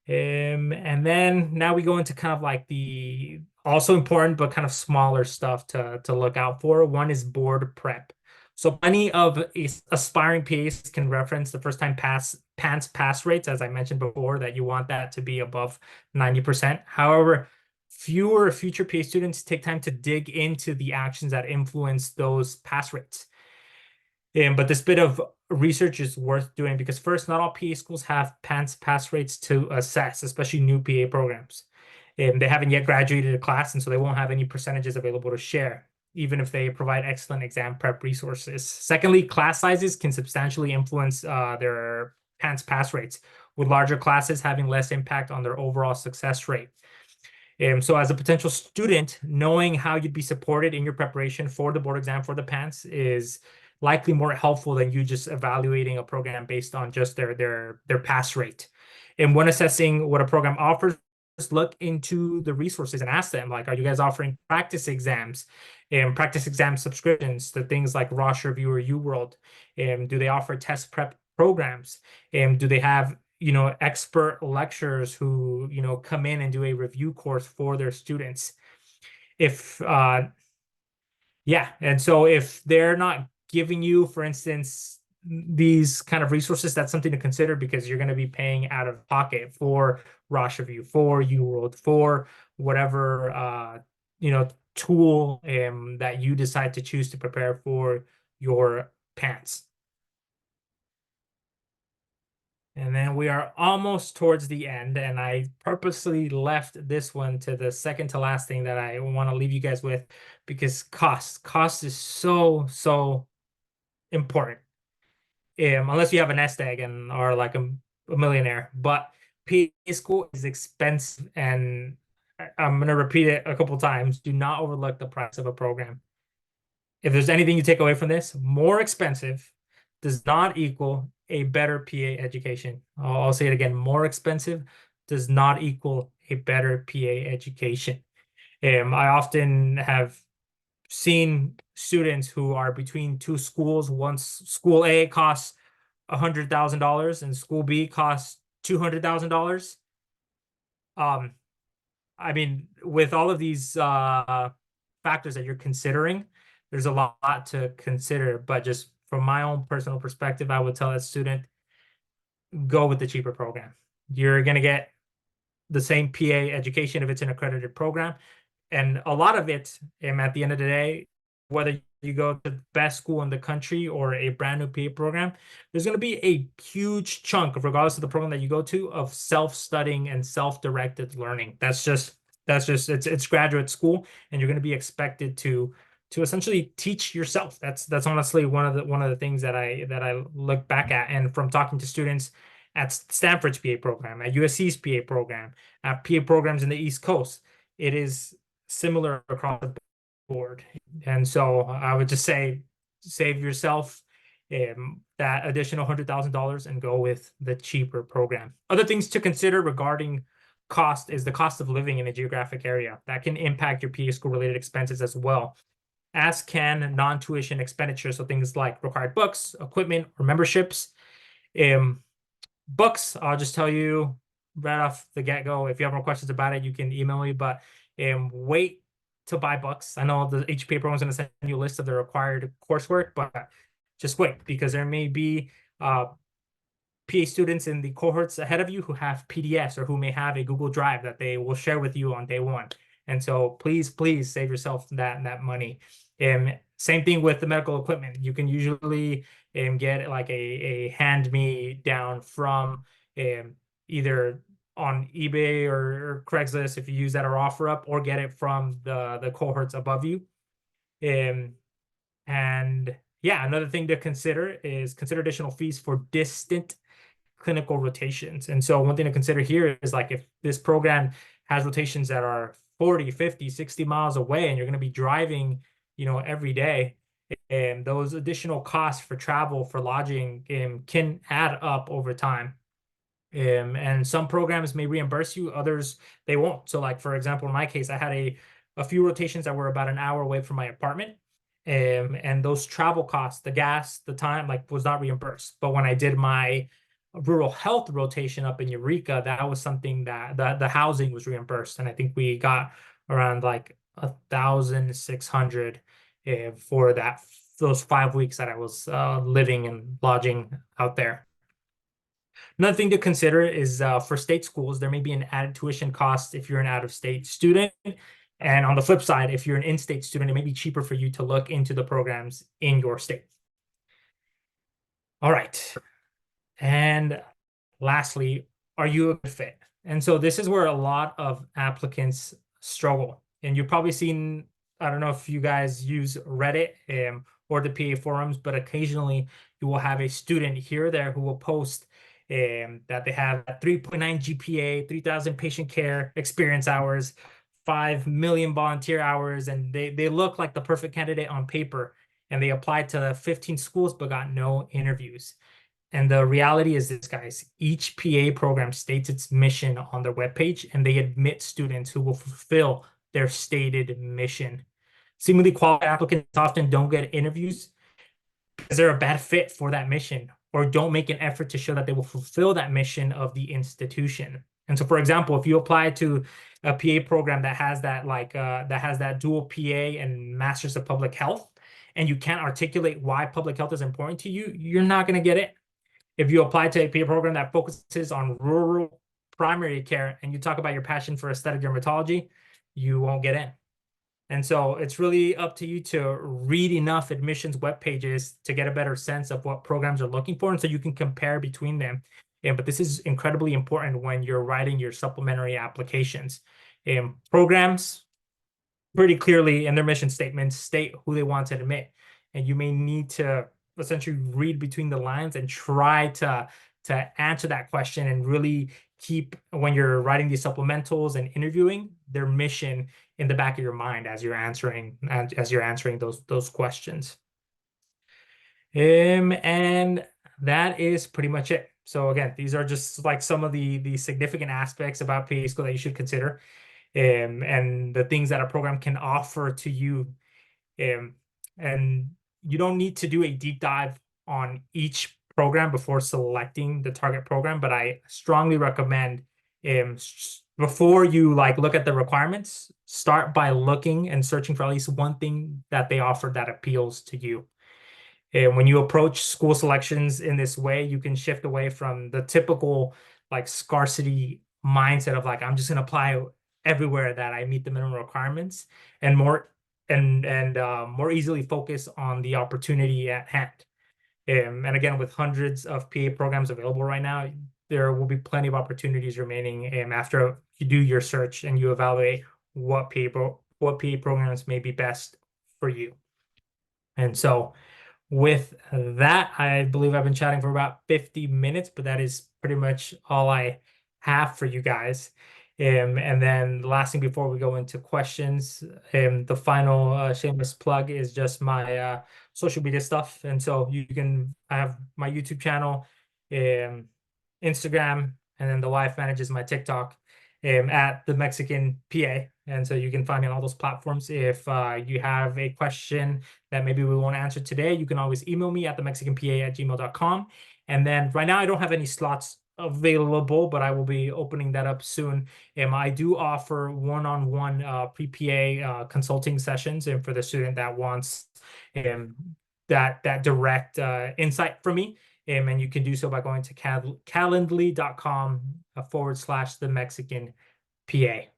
And then now we go into kind of like the also important but kind of smaller stuff to look out for. One is board prep. So many of aspiring PAs can reference the first time PANCE pass rates, as I mentioned before, that you want that to be above 90%. However, fewer future PA students take time to dig into the actions that influence those pass rates. But this bit of research is worth doing because first, not all PA schools have PANCE pass rates to assess, especially new PA programs. They haven't yet graduated a class, and so they won't have any percentages available to share, even if they provide excellent exam prep resources. Secondly, class sizes can substantially influence their PANCE pass rates, with larger classes having less impact on their overall success rate. So as a potential student, knowing how you'd be supported in your preparation for the board exam for the PANCE is likely more helpful than you just evaluating a program based on just their pass rate. And when assessing what a program offers, just look into the resources and ask them, like, are you guys offering practice exams and practice exam subscriptions to things like Rosh Review or UWorld? Do they offer test prep programs? Do they have expert lecturers who come in and do a review course for their students? And so if they're not giving you, for instance, these kind of resources, that's something to consider because you're going to be paying out of pocket for Rosh Review, for UWorld, for whatever tool that you decide to choose to prepare for your PANCE. And then we are almost towards the end, and I purposely left this one to the second to last thing that I want to leave you guys with, because cost is so important. Unless you have a nest egg and are like a millionaire, but PA school is expensive, and I'm gonna repeat it a couple times. Do not overlook the price of a program. If there's anything you take away from this, more expensive does not equal a better PA education. I'll say it again, more expensive does not equal a better PA education. I often have seen students who are between two schools. Once school A costs $100,000 and school B costs $200,000. I mean, with all of these factors that you're considering, there's a lot to consider, but just from my own personal perspective, I would tell that student, go with the cheaper program. You're going to get the same PA education if it's an accredited program. And a lot of it, at the end of the day, whether you go to the best school in the country or a brand new PA program, there's going to be a huge chunk, regardless of the program that you go to, of self-studying and self-directed learning. That's just it's graduate school, and you're going to be expected to essentially teach yourself. That's honestly one of the things that I look back at, and from talking to students at Stanford's PA program, at USC's PA program, at PA programs in the East Coast, it is similar across the board. And so I would just say, save yourself that additional $100,000 and go with the cheaper program. Other things to consider regarding cost is the cost of living in a geographic area. That can impact your PA school related expenses as well, as can non-tuition expenditures. So things like required books, equipment, or memberships. Books, I'll just tell you right off the get-go. If you have more questions about it, you can email me, but wait to buy books. I know the HPA program is going to send you a list of the required coursework, but just wait, because there may be PA students in the cohorts ahead of you who have PDFs or who may have a Google Drive that they will share with you on day one. And so please save yourself that money. Same thing with the medical equipment. You can usually get like a hand-me-down from either on eBay or Craigslist if you use that or OfferUp, or get it from the cohorts above you. And yeah, another thing to consider is additional fees for distant clinical rotations. And so one thing to consider here is like if this program has rotations that are 40, 50, 60 miles away, and you're going to be driving, every day, and those additional costs for travel, for lodging, can add up over time. And some programs may reimburse you, others they won't. So like, for example, in my case, I had a few rotations that were about an hour away from my apartment. And those travel costs, the gas, the time, like, was not reimbursed. But when I did my rural health rotation up in Eureka, that was something that the housing was reimbursed. And I think we got around like 1,600 for those 5 weeks that I was living and lodging out there. Another thing to consider is for state schools, there may be an added tuition cost if you're an out-of-state student. And on the flip side, if you're an in-state student, it may be cheaper for you to look into the programs in your state. All right. And lastly, are you a good fit? And so this is where a lot of applicants struggle. And you've probably seen, I don't know if you guys use Reddit or the PA forums, but occasionally you will have a student here or there who will post that they have a 3.9 GPA, 3,000 patient care experience hours, 5 million volunteer hours, and they look like the perfect candidate on paper. And they applied to 15 schools but got no interviews. And the reality is this, guys, each PA program states its mission on their webpage, and they admit students who will fulfill their stated mission. Seemingly qualified applicants often don't get interviews because they're a bad fit for that mission, or don't make an effort to show that they will fulfill that mission of the institution. And so, for example, if you apply to a PA program that has that dual PA and Masters of Public Health, and you can't articulate why public health is important to you, you're not going to get it. If you apply to a PA program that focuses on rural primary care and you talk about your passion for aesthetic dermatology, you won't get in. And so it's really up to you to read enough admissions web pages to get a better sense of what programs are looking for, and so you can compare between them. But this is incredibly important when you're writing your supplementary applications. Programs pretty clearly in their mission statements state who they want to admit, and you may need to essentially read between the lines and try to answer that question, and really keep, when you're writing these supplementals and interviewing, their mission in the back of your mind as you're answering those questions. And that is pretty much it. So again, these are just like some of the significant aspects about PA school that you should consider, and the things that a program can offer to you. And you don't need to do a deep dive on each program before selecting the target program, but I strongly recommend, before you look at the requirements, start by looking and searching for at least one thing that they offer that appeals to you. And when you approach school selections in this way, you can shift away from the typical scarcity mindset of I'm just going to apply everywhere that I meet the minimum requirements, and more easily focus on the opportunity at hand. And again, with hundreds of PA programs available right now, there will be plenty of opportunities remaining after you do your search and you evaluate what PA programs may be best for you. And so with that, I believe I've been chatting for about 50 minutes, but that is pretty much all I have for you guys. And then the last thing before we go into questions, the final shameless plug is just my social media stuff. And so I have my YouTube channel, Instagram, and then the wife manages my TikTok at the Mexican PA. And so you can find me on all those platforms. If you have a question that maybe we won't answer today, you can always email me at themexicanpa@gmail.com. And then right now I don't have any slots available, but I will be opening that up soon. I do offer one-on-one pre-PA consulting sessions, and for the student that wants that direct insight from me. And you can do so by going to calendly.com/themexicanpa.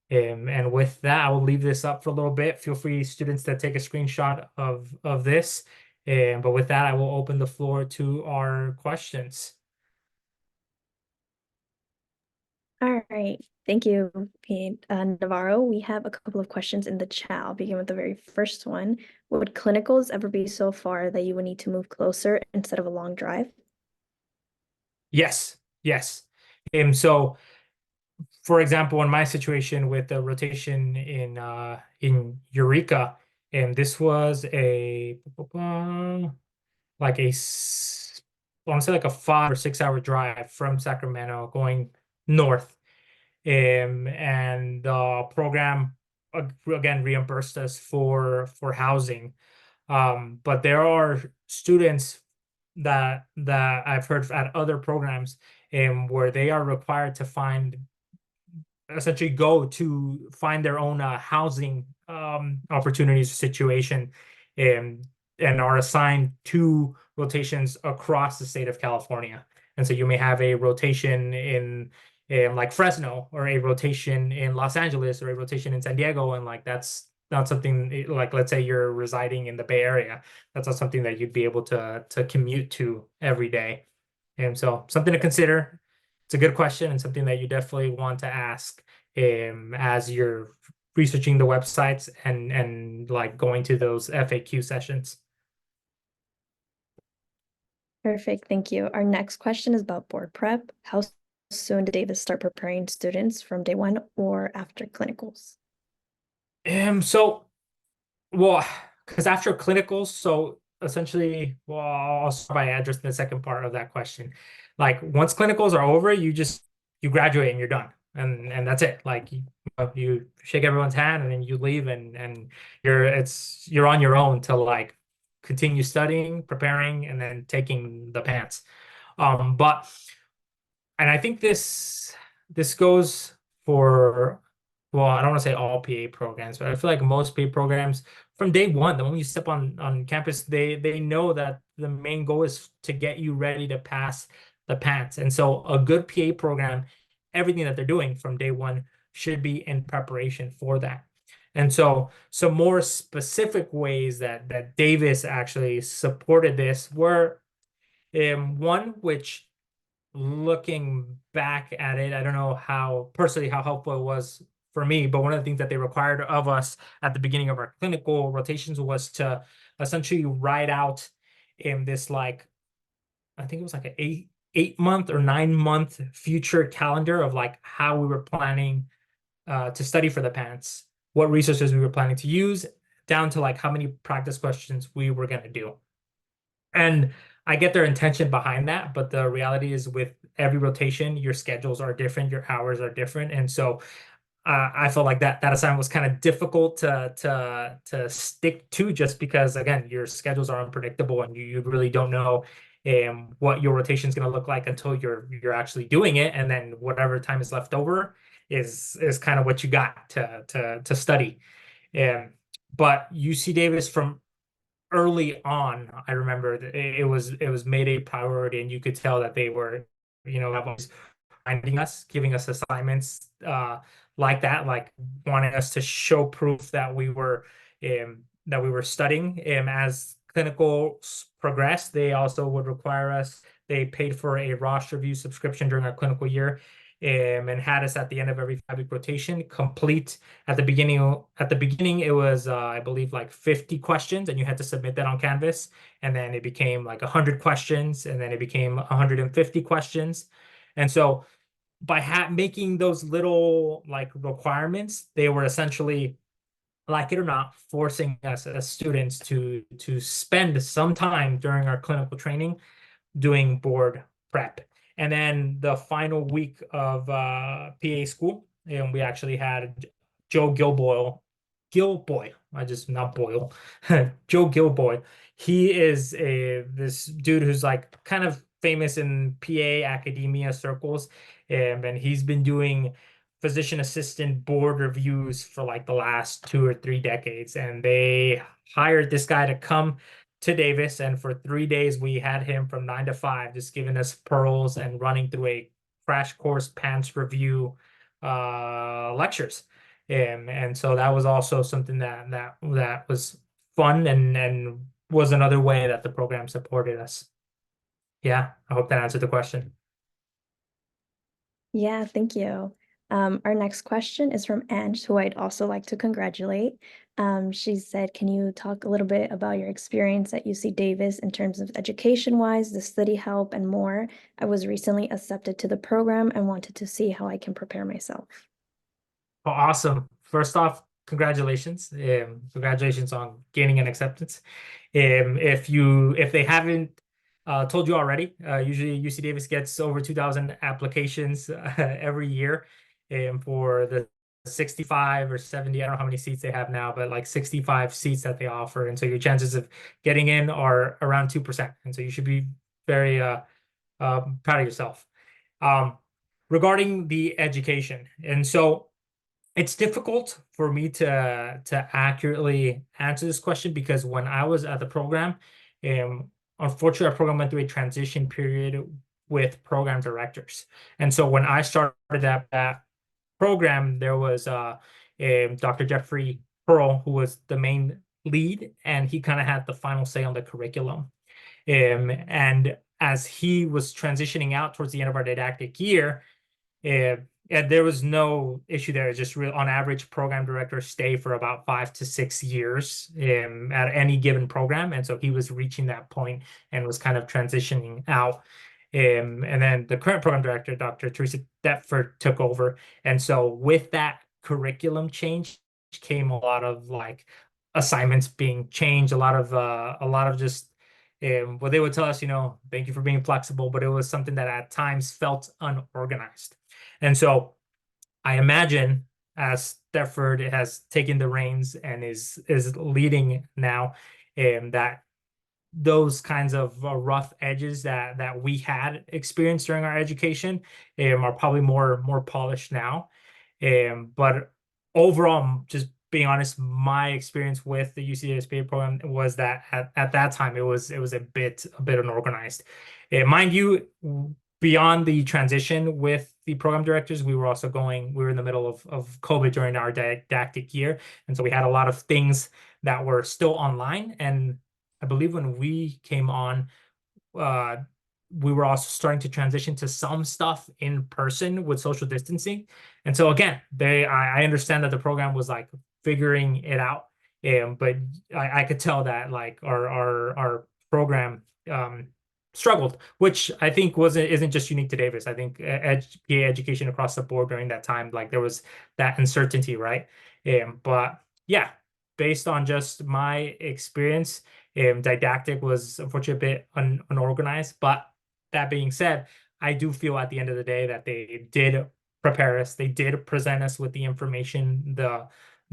And with that, I will leave this up for a little bit. Feel free, students, to take a screenshot of this. But with that, I will open the floor to our questions. All right. Thank you, Navarro. We have a couple of questions in the chat. I'll begin with the very first one. Would clinicals ever be so far that you would need to move closer instead of a long drive? Yes, yes. So for example, in my situation with the rotation in Eureka, and this was like I want to say like a 5 or 6 hour drive from Sacramento going north. And the program again reimbursed us for housing. But there are students that I've heard at other programs where they are required to essentially go to find their own housing opportunities situation, and are assigned to rotations across the state of California. And so you may have a rotation in like Fresno, or a rotation in Los Angeles, or a rotation in San Diego, and like that's not something, like let's say you're residing in the Bay Area, that's not something that you'd be able to commute to every day. And so something to consider. It's a good question, and something that you definitely want to ask as you're researching the websites and like going to those FAQ sessions. Perfect, thank you. Our next question is about board prep. How soon did Davis start preparing students, from day one or after clinicals? So, well, because after clinicals, so essentially, well, I'll start by addressing the second part of that question. Like once clinicals are over, you graduate and you're done, and that's it. Like you shake everyone's hand and then you leave, and you're on your own to like continue studying, preparing, and then taking the pants. But and I think this goes for, well, I don't want to say all PA programs, but I feel like most PA programs from day one, the moment you step on campus, they know that the main goal is to get you ready to pass the pants. And so a good PA program, everything that they're doing from day one should be in preparation for that. And so some more specific ways that Davis actually supported this were one, which looking back at it, I don't know how personally how helpful it was for me, but one of the things that they required of us at the beginning of our clinical rotations was to essentially write out in this, like, I think it was like an 8 month or 9 month future calendar of like how we were planning to study for the pants, what resources we were planning to use, down to like how many practice questions we were going to do. And I get their intention behind that, but the reality is with every rotation, your schedules are different, your hours are different. And so I felt like that assignment was kind of difficult to stick to, just because again, your schedules are unpredictable and you really don't know what your rotation is going to look like until you're actually doing it. And then whatever time is left over is kind of what you got to study. But UC Davis, from early on, I remember that it was made a priority, and you could tell that they were, always finding us, giving us assignments like that, like wanting us to show proof that we were studying. As clinicals progressed, they also would require us. They paid for a roster review subscription during our clinical year, and had us at the end of every 5-week rotation complete. At the beginning, it was I believe like 50 questions, and you had to submit that on Canvas. And then it became like 100 questions, and then it became 150 questions. And so by making those little like requirements, they were essentially, like it or not, forcing us as students to spend some time during our clinical training doing board prep. And then the final week of PA school, and we actually had Joe Gilboy, I just not Boyle, Joe Gilboy. He is this dude who's like kind of famous in PA academia circles, and he's been doing physician assistant board reviews for like the last 2 or 3 decades. And they hired this guy to come to Davis, and for 3 days we had him from 9 to 5, just giving us pearls and running through a crash course pants review lectures. And so that was also something that was fun, and was another way that the program supported us. Yeah, I hope that answered the question. Yeah, thank you. Our next question is from Ange, who I'd also like to congratulate. She said, can you talk a little bit about your experience at UC Davis in terms of education-wise, the study help, and more? I was recently accepted to the program and wanted to see how I can prepare myself. Oh, awesome. First off, congratulations. Congratulations on gaining an acceptance. If they haven't told you already, usually UC Davis gets over 2,000 applications every year for the 65 or 70, I don't know how many seats they have now, but like 65 seats that they offer. And so your chances of getting in are around 2%. And so you should be very proud of yourself. Regarding the education. And so it's difficult for me to accurately answer this question because when I was at the program, unfortunately, our program went through a transition period with program directors. And so when I started that program, there was Dr. Jeffrey Pearl, who was the main lead, and he kind of had the final say on the curriculum. And as he was transitioning out towards the end of our didactic year, and there was no issue there. It's just real, on average, program directors stay for about 5 to 6 years at any given program. And so he was reaching that point and was kind of transitioning out. And then the current program director, Dr. Teresa Deptford, took over. And so with that curriculum change came a lot of like assignments being changed, a lot of just well, they would tell us, thank you for being flexible, but it was something that at times felt unorganized. And so I imagine as Stefford has taken the reins and is leading now, that those kinds of rough edges that we had experienced during our education are probably more polished now. But overall, just being honest, my experience with the UC Davis PA program was that at that time it was a bit unorganized. Mind you, beyond the transition with the program directors, we were in the middle of COVID during our didactic year. And so we had a lot of things that were still online. And I believe when we came on, we were also starting to transition to some stuff in person with social distancing. And so again, I understand that the program was like figuring it out. But I could tell that like our program struggled, which I think isn't just unique to Davis. I think PA education across the board during that time, like there was that uncertainty, right? But yeah, based on just my experience, didactic was unfortunately a bit unorganized. But that being said, I do feel at the end of the day that they did prepare us. They did present us with the information.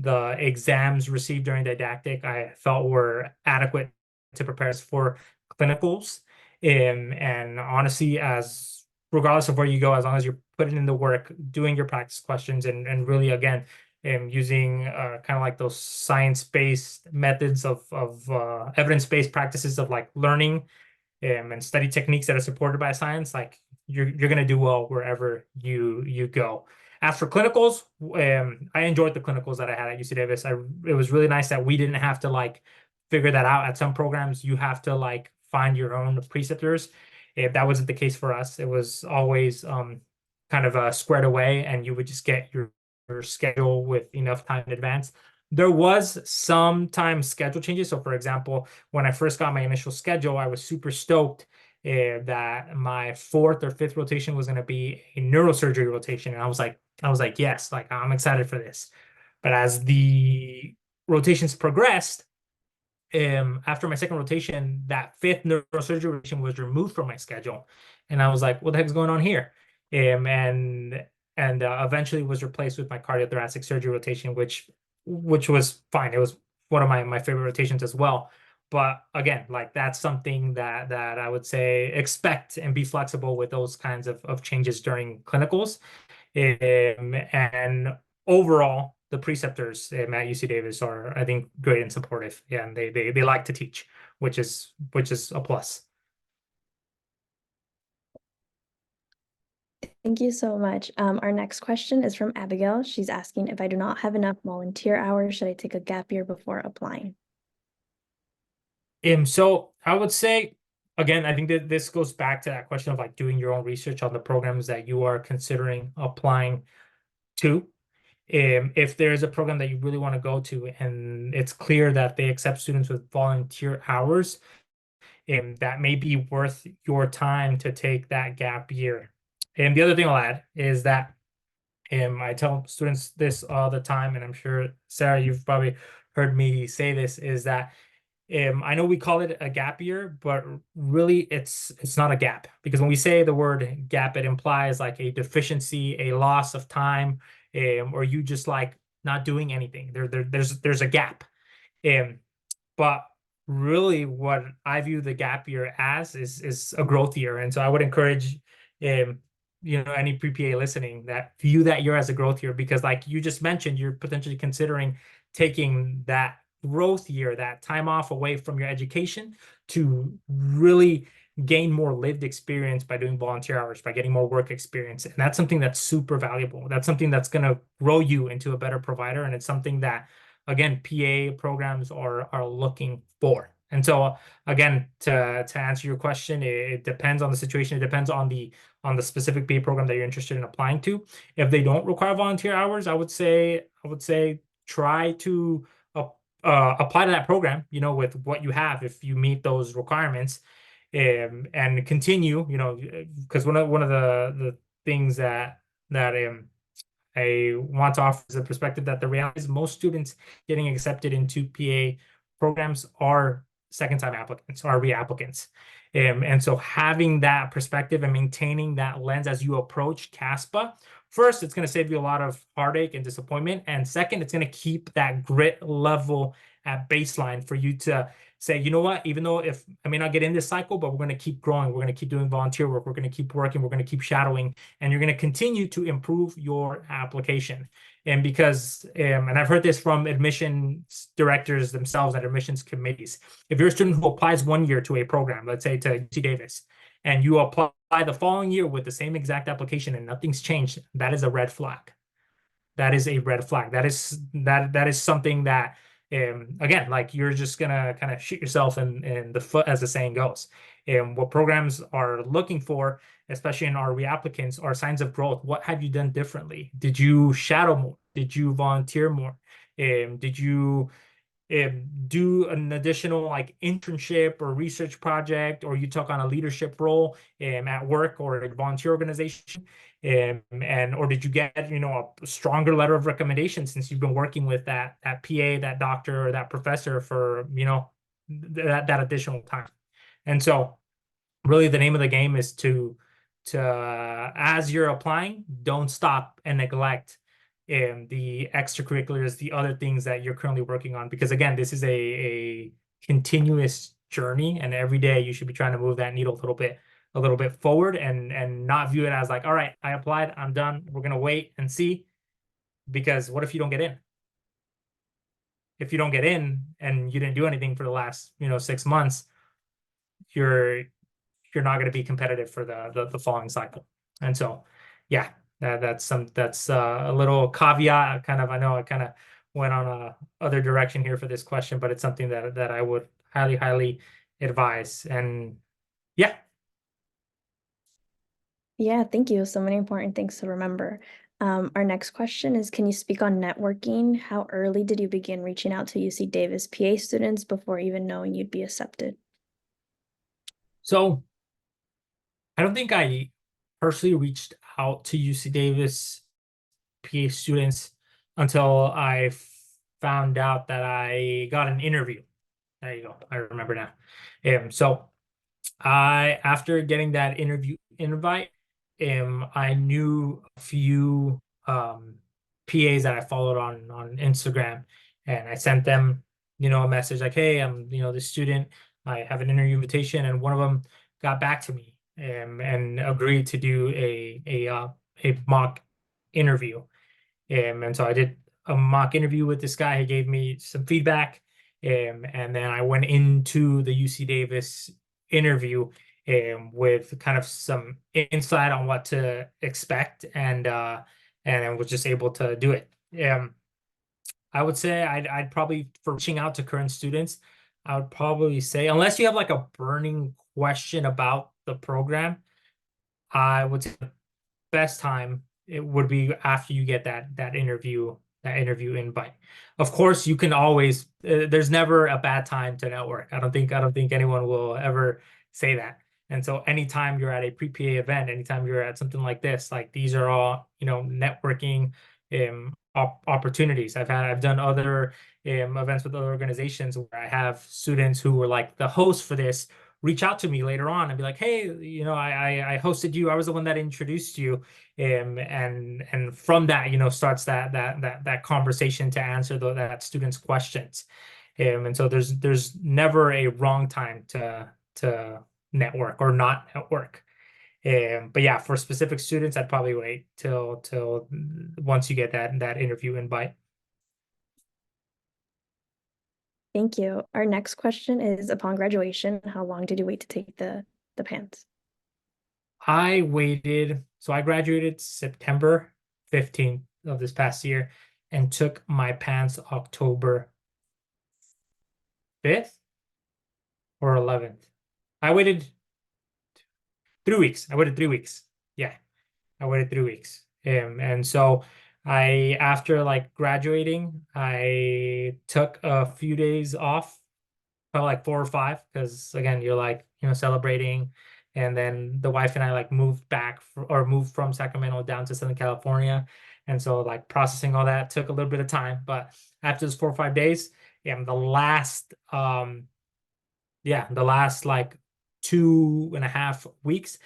The exams received during didactic, I felt were adequate to prepare us for clinicals. And honestly, as regardless of where you go, as long as you're putting in the work, doing your practice questions, and really again, using kind of like those science-based methods of evidence-based practices of like learning and study techniques that are supported by science, like you're gonna do well wherever you go. As for clinicals, I enjoyed the clinicals that I had at UC Davis. It was really nice that we didn't have to like figure that out. At some programs, you have to like find your own preceptors. If that wasn't the case for us, it was always kind of squared away, and you would just get your schedule with enough time in advance. There was sometimes schedule changes. So for example, when I first got my initial schedule, I was super stoked that my 4th or 5th rotation was going to be a neurosurgery rotation. And I was like, yes, like I'm excited for this. But as the rotations progressed, after my second rotation, that 5th neurosurgery rotation was removed from my schedule. And I was like, what the heck is going on here? And eventually was replaced with my cardiothoracic surgery rotation, which was fine. It was one of my favorite rotations as well. But again, like that's something that I would say expect and be flexible with those kinds of changes during clinicals. And overall, the preceptors at UC Davis are, I think, great and supportive. Yeah, and they like to teach, which is a plus. Thank you so much. Our next question is from Abigail. She's asking, if I do not have enough volunteer hours, should I take a gap year before applying? So I would say, again, I think that this goes back to that question of like doing your own research on the programs that you are considering applying Two, if there's a program that you really want to go to and it's clear that they accept students with volunteer hours, that may be worth your time to take that gap year. And the other thing I'll add is that I tell students this all the time, and I'm sure, Sarah, you've probably heard me say this, is that I know we call it a gap year, but really it's not a gap, because when we say the word gap, it implies like a deficiency, a loss of time, or you just like not doing anything. There's a gap. But really what I view the gap year as is a growth year. And so I would encourage any pre-PA listening that view that year as a growth year, because like you just mentioned, you're potentially considering taking that growth year, that time off away from your education, to really gain more lived experience by doing volunteer hours, by getting more work experience. And that's something that's super valuable. That's something that's going to grow you into a better provider. And it's something that, again, PA programs are looking for. And so again, to answer your question, it depends on the situation. It depends on the specific PA program that you're interested in applying to. If they don't require volunteer hours, I would say try to apply to that program, with what you have, if you meet those requirements, and continue, because one of the things that I want to offer is a perspective that the reality is most students getting accepted into PA programs are second-time applicants, are reapplicants. And so having that perspective and maintaining that lens as you approach CASPA, first, it's going to save you a lot of heartache and disappointment. And second, it's going to keep that grit level at baseline for you to say, you know what, even though if I may not get in this cycle, but we're going to keep growing, we're going to keep doing volunteer work, we're going to keep working, we're going to keep shadowing, and you're going to continue to improve your application. And because, and I've heard this from admissions directors themselves at admissions committees, if you're a student who applies 1 year to a program, let's say to UC Davis, and you apply the following year with the same exact application and nothing's changed, that is a red flag. That is a red flag. That is something that, again, like you're just gonna kind of shoot yourself in the foot, as the saying goes. And what programs are looking for, especially in our reapplicants, are signs of growth. What have you done differently? Did you shadow more? Did you volunteer more? Did you do an additional like internship or research project, or you took on a leadership role at work or a volunteer organization, or did you get a stronger letter of recommendation since you've been working with that PA, that doctor, or that professor for that additional time. And so really the name of the game is to as you're applying, don't stop and neglect the extracurriculars, the other things that you're currently working on, because again, this is a continuous journey, and every day you should be trying to move that needle a little bit forward, and not view it as like, all right, I applied, I'm done, we're gonna wait and see. Because what if you don't get in? If you don't get in and you didn't do anything for the last 6 months, you're not going to be competitive for the following cycle. And so, yeah, that's a little caveat. I know I kind of went on a other direction here for this question, but it's something that I would highly advise. And yeah. Yeah, thank you. So many important things to remember. Our next question is, can you speak on networking? How early did you begin reaching out to UC Davis PA students before even knowing you'd be accepted? So I don't think I personally reached out to UC Davis PA students until I found out that I got an interview. There you go. I remember now. So after getting that interview invite, I knew a few PAs that I followed on Instagram, and I sent them, a message like, hey, I'm, the student, I have an interview invitation, and one of them got back to me, and agreed to do a mock interview. And so I did a mock interview with this guy. He gave me some feedback, and then I went into the UC Davis interview with kind of some insight on what to expect, and I was just able to do it. I would say I'd probably, for reaching out to current students, I would probably say, unless you have like a burning question about the program, I would say the best time it would be after you get that interview invite. Of course, you can always there's never a bad time to network. I don't think anyone will ever say that. And so anytime you're at a pre-PA event, anytime you're at something like this, like these are all, networking opportunities. I've done other events with other organizations where I have students who were like the host for this reach out to me later on and be like, hey, I hosted you. I was the one that introduced you. And from that, starts that conversation to answer that student's questions. And so there's never a wrong time to network or not network. But yeah, for specific students, I'd probably wait till once you get that interview invite. Thank you. Our next question is, upon graduation, how long did you wait to take the PANCE? I graduated September 15th of this past year and took my PANCE October 5th or 11th. I waited 3 weeks. I waited 3 weeks. Yeah, I waited 3 weeks. And so after like graduating, I took a few days off, probably like 4 or 5, because again, you're like, celebrating. And then the wife and I like moved from Sacramento down to Southern California. And so like processing all that took a little bit of time. But after those 4 or 5 days, the last like 2.5 weeks,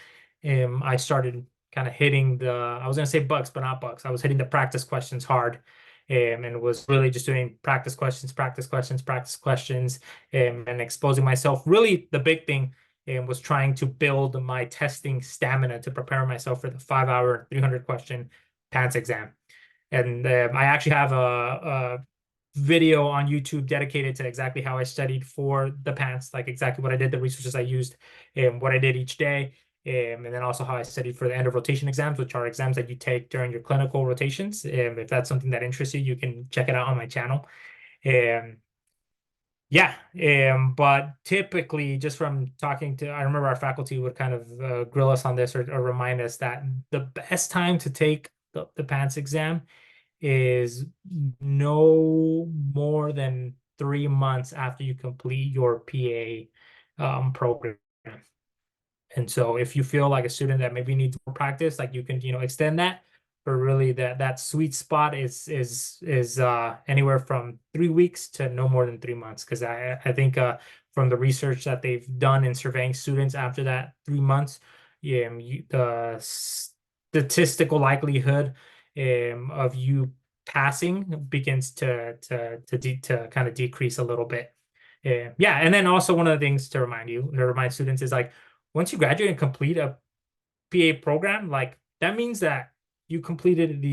I started kind of hitting I was going to say bugs, but not bugs. I was hitting the practice questions hard. And was really just doing practice questions, and exposing myself. Really, the big thing was trying to build my testing stamina to prepare myself for the 5-hour, 300-question PANCE exam. And I actually have a video on YouTube dedicated to exactly how I studied for the PANCE, like exactly what I did, the resources I used, and what I did each day. And then also how I studied for the end of rotation exams, which are exams that you take during your clinical rotations. If that's something that interests you, you can check it out on my channel. But typically, just from talking to, I remember our faculty would kind of grill us on this or remind us that the best time to take the PANCE exam is no more than 3 months after you complete your PA program. And so if you feel like a student that maybe needs more practice, like you can, extend that. But really that sweet spot is anywhere from 3 weeks to no more than 3 months. Because I think from the research that they've done in surveying students after that 3 months, the statistical likelihood of you passing begins to kind of decrease a little bit. And then also one of the things to remind students is like, once you graduate and complete a PA program, like that means that you completed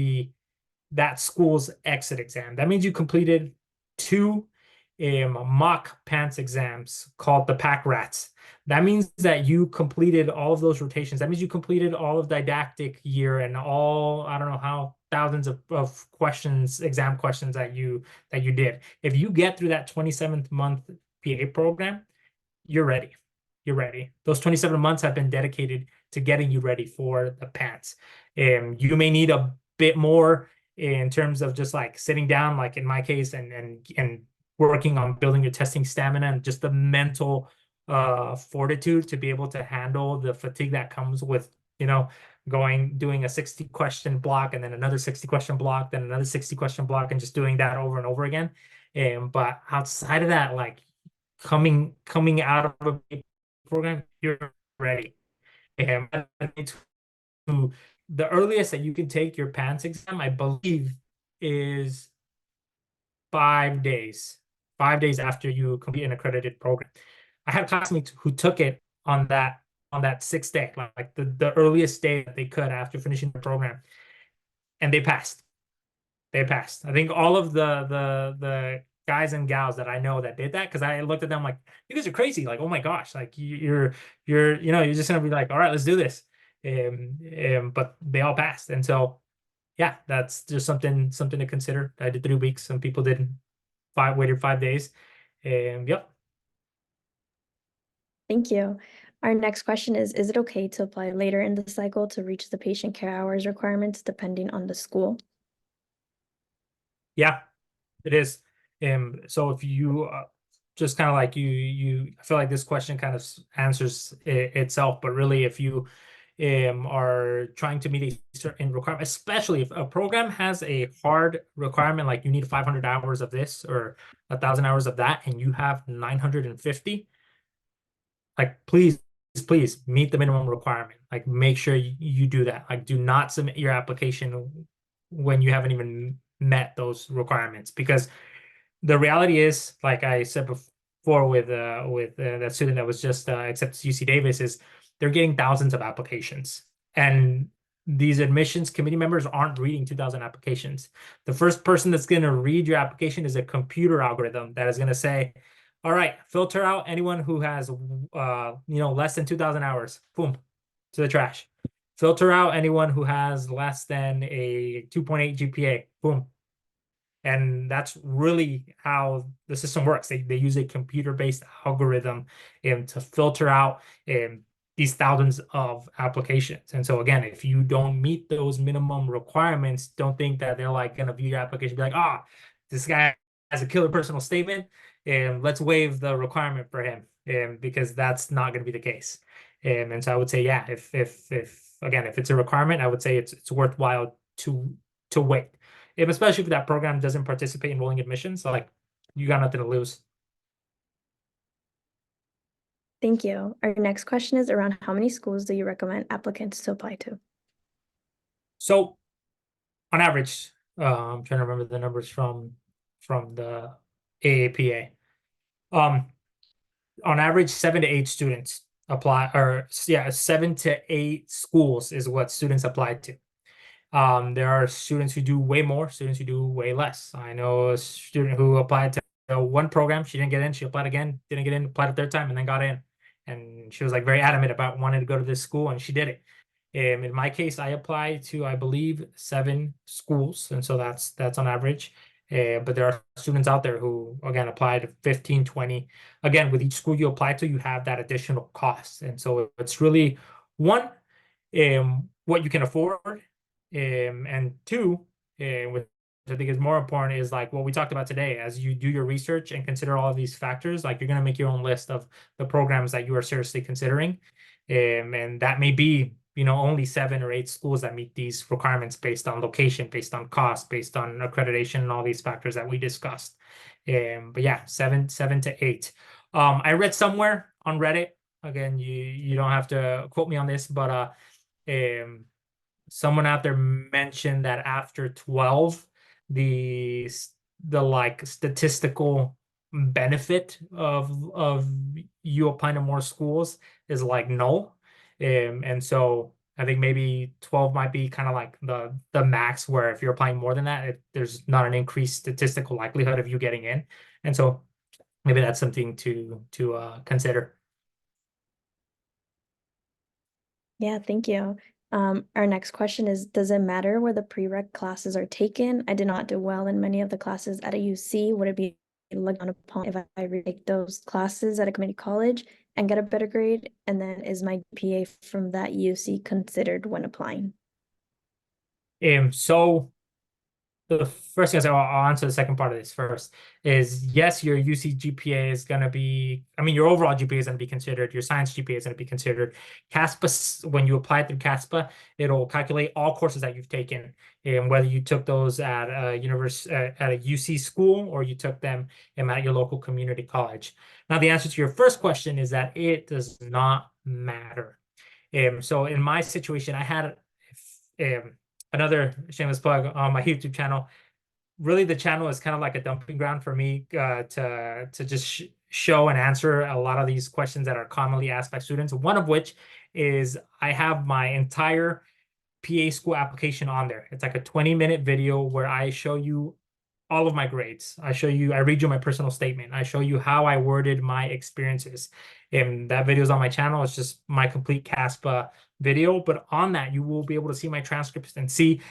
that school's exit exam. That means you completed 2 mock PANCE exams called the PAC rats. That means that you completed all of those rotations. That means you completed all of didactic year and all, I don't know how thousands of questions, exam questions that you did. If you get through that 27th month PA program, you're ready. You're ready. Those 27 months have been dedicated to getting you ready for the PANCE. You may need a bit more in terms of just like sitting down, like in my case, and working on building your testing stamina and just the mental fortitude to be able to handle the fatigue that comes with, doing a 60-question block and then another 60-question block, then another 60-question block, and just doing that over and over again. But outside of that, like coming out of a program, you're ready. And the earliest that you can take your PANCE exam, I believe, is 5 days. 5 days after you complete an accredited program. I had classmates who took it on that 6th day, like the earliest day that they could after finishing the program, and they passed. They passed. I think all of the guys and gals that I know that did that, because I looked at them like, you guys are crazy. Like, oh my gosh, like you're just gonna be like, all right, let's do this. But they all passed, and so yeah, that's just something to consider. I did 3 weeks. Some people waited 5 days. Yep. Thank you. Our next question is it okay to apply later in the cycle to reach the patient care hours requirements depending on the school? Yeah, it is. So if you just kind of like I feel like this question kind of answers itself, but really if you are trying to meet a certain requirement, especially if a program has a hard requirement, like you need 500 hours of this or 1,000 hours of that, and you have 950, like please meet the minimum requirement. Like make sure you do that. Like do not submit your application when you haven't even met those requirements, because the reality is, like I said before with that student that was just accepted to UC Davis, is they're getting thousands of applications, and these admissions committee members aren't reading 2,000 applications. The first person that's going to read your application is a computer algorithm that is going to say, all right, filter out anyone who has less than 2,000 hours. Boom, to the trash. Filter out anyone who has less than a 2.8 GPA. Boom. And that's really how the system works. They use a computer-based algorithm to filter out these thousands of applications. And so again, if you don't meet those minimum requirements, don't think that they're like going to view your application, be like, ah, this guy has a killer personal statement, and let's waive the requirement for him, because that's not going to be the case. And so I would say, yeah, if again, if it's a requirement, I would say it's worthwhile to wait. Especially if that program doesn't participate in rolling admissions, like you got nothing to lose. Thank you. Our next question is around how many schools do you recommend applicants to apply to? So on average, I'm trying to remember the numbers from the AAPA. On average, 7 to 8 students apply, or yeah, 7 to 8 schools is what students apply to. There are students who do way more, students who do way less. I know a student who applied to one program, she didn't get in, she applied again, didn't get in, applied a third time, and then got in. And she was like very adamant about wanting to go to this school, and she did it. In my case, I applied to, I believe, 7 schools, and so that's on average. But there are students out there who, again, applied to 15, 20. Again, with each school you apply to, you have that additional cost. And so it's really, one, what you can afford, and two, which I think is more important, is like what we talked about today. As you do your research and consider all of these factors, like you're going to make your own list of the programs that you are seriously considering. And that may be, only 7 or 8 schools that meet these requirements based on location, based on cost, based on accreditation, and all these factors that we discussed. But yeah, 7 to 8. I read somewhere on Reddit, again, you don't have to quote me on this, but someone out there mentioned that after 12, the like statistical benefit of you applying to more schools is like null. And so I think maybe 12 might be kind of like the max, where if you're applying more than that, there's not an increased statistical likelihood of you getting in. And so maybe that's something to consider. Yeah, thank you. Our next question is, does it matter where the prereq classes are taken? I did not do well in many of the classes at a UC. Would it be looked down upon if I retake those classes at a community college and get a better grade? And then is my GPA from that UC considered when applying? So the first thing I'll answer the second part of this first is, yes, your UC GPA is going to be, your overall GPA is going to be considered, your science GPA is going to be considered. CASPA, when you apply through CASPA, it'll calculate all courses that you've taken, and whether you took those at a at a UC school or you took them at your local community college. Now, the answer to your first question is that it does not matter. So in my situation, I had another shameless plug on my YouTube channel. Really, the channel is kind of like a dumping ground for me to just show and answer a lot of these questions that are commonly asked by students. One of which is I have my entire PA school application on there. It's like a 20-minute video where I show you all of my grades. I read you my personal statement. I show you how I worded my experiences. And that video is on my channel. It's just my complete CASPA video. But on that, you will be able to see my transcripts and see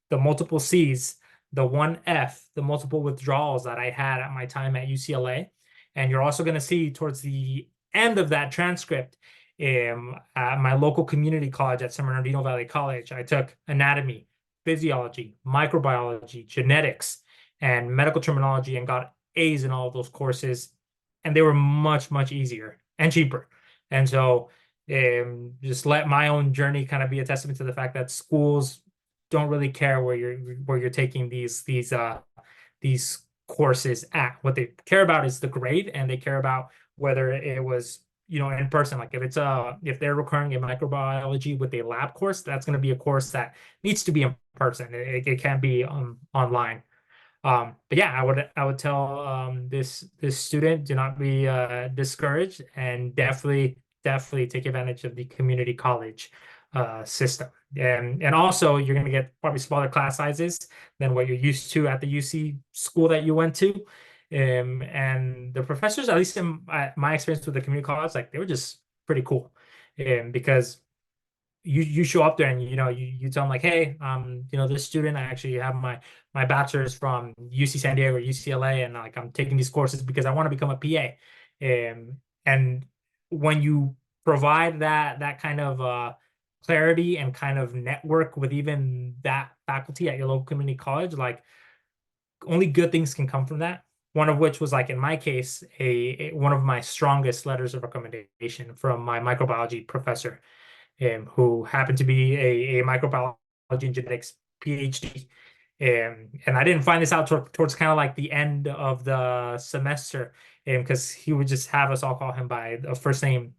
the multiple C's, the 1 F, the multiple withdrawals that I had at my time at UCLA. And you're also going to see towards the end of that transcript At my local community college at San Bernardino Valley College, I took anatomy, physiology, microbiology, genetics, and medical terminology, and got A's in all of those courses. And they were much, much easier and cheaper. And so just let my own journey kind of be a testament to the fact that schools don't really care where you're taking these courses at. What they care about is the grade, and they care about whether it was, in person. Like if they're requiring a microbiology with a lab course, that's going to be a course that needs to be in person. It can't be online. But yeah, I would tell this student, do not be discouraged, and definitely take advantage of the community college system. And also, you're going to get probably smaller class sizes than what you're used to at the UC school that you went to. And the professors, at least in my experience with the community college, like, they were just pretty cool. Because you show up there and you tell them, like, hey, this student, I actually have my bachelor's from UC San Diego or UCLA, and like, I'm taking these courses because I want to become a PA. And when you provide that kind of clarity and kind of network with even that faculty at your local community college, like, only good things can come from that. One of which was, like, in my case, one of my strongest letters of recommendation from my microbiology professor, who happened to be a microbiology and genetics PhD. And I didn't find this out towards kind of like the end of the semester, because he would just have us all call him by a first name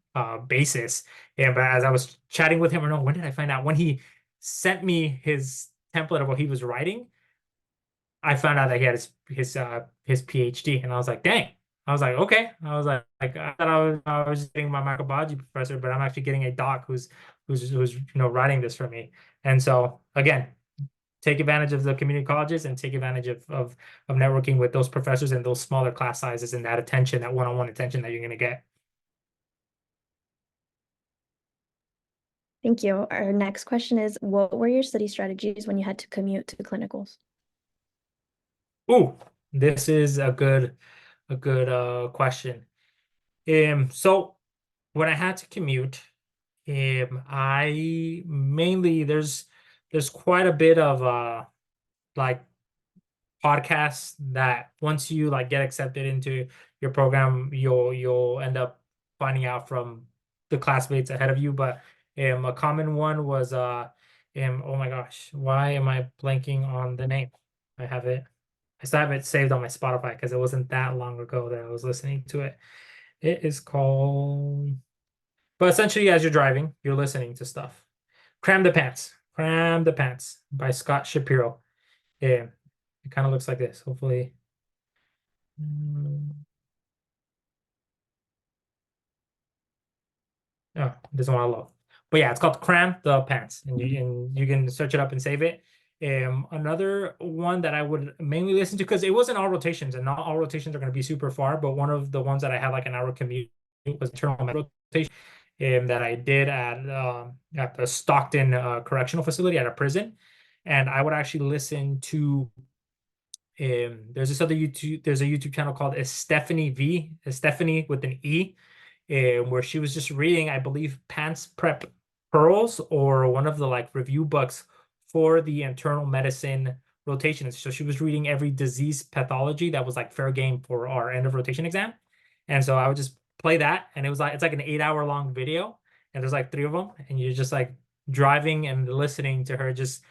basis. But as I was chatting with him, or no, when did I find out? When he sent me his template of what he was writing, I found out that he had his PhD, and I was like, dang. I was like, okay. I was like I thought I was getting my microbiology professor, but I'm actually getting a doc who's writing this for me. And so, again, take advantage of the community colleges, and take advantage of networking with those professors and those smaller class sizes, and that attention, that one-on-one attention that you're going to get. Thank you. Our next question is, what were your study strategies when you had to commute to clinicals? Ooh, this is a good question. So when I had to commute, I mainly there's quite a bit of like podcasts that once you like get accepted into your program, you'll end up finding out from the classmates ahead of you. But a common one was oh my gosh, why am I blanking on the name? I still have it saved on my Spotify because it wasn't that long ago that I was listening to it. It is called, but essentially, as you're driving, you're listening to stuff. Cram the Pants by Scott Shapiro. Yeah, it kind of looks like this. Hopefully. Oh, it doesn't want to load. But yeah, it's called Cram the Pants, and you can search it up and save it. Another one that I would mainly listen to, because it wasn't all rotations, and not all rotations are going to be super far, but one of the ones that I had like an hour commute was internal med rotation, that I did at the Stockton correctional facility at a prison. And I would actually listen to there's a YouTube channel called Stephanie with an E, where she was just reading, I believe, Pants Prep Pearls, or one of the like review books for the internal medicine rotation. So she was reading every disease pathology that was like fair game for our end of rotation exam. And so I would just play that, and it's like an 8-hour long video, and there's like 3 of them, and you're just like driving and listening to her just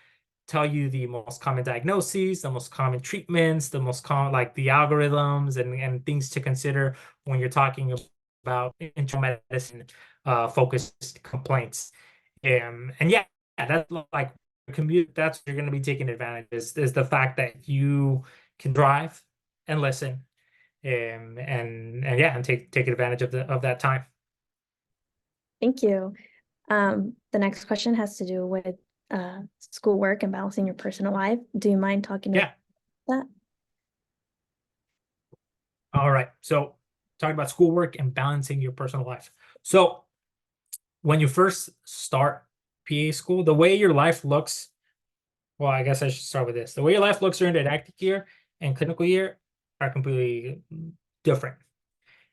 tell you the most common diagnoses, the most common treatments, the most common, like, the algorithms and things to consider when you're talking about internal medicine focused complaints. And yeah, that's like commute. That's what you're going to be taking advantage is the fact that you can drive and listen, and yeah, and take advantage of that time. Thank you. The next question has to do with schoolwork and balancing your personal life. Do you mind talking about that? All right. So talking about schoolwork and balancing your personal life. So when you first start PA school, the way your life looks, well, I guess I should start with this. The way your life looks during the didactic year and clinical year are completely different.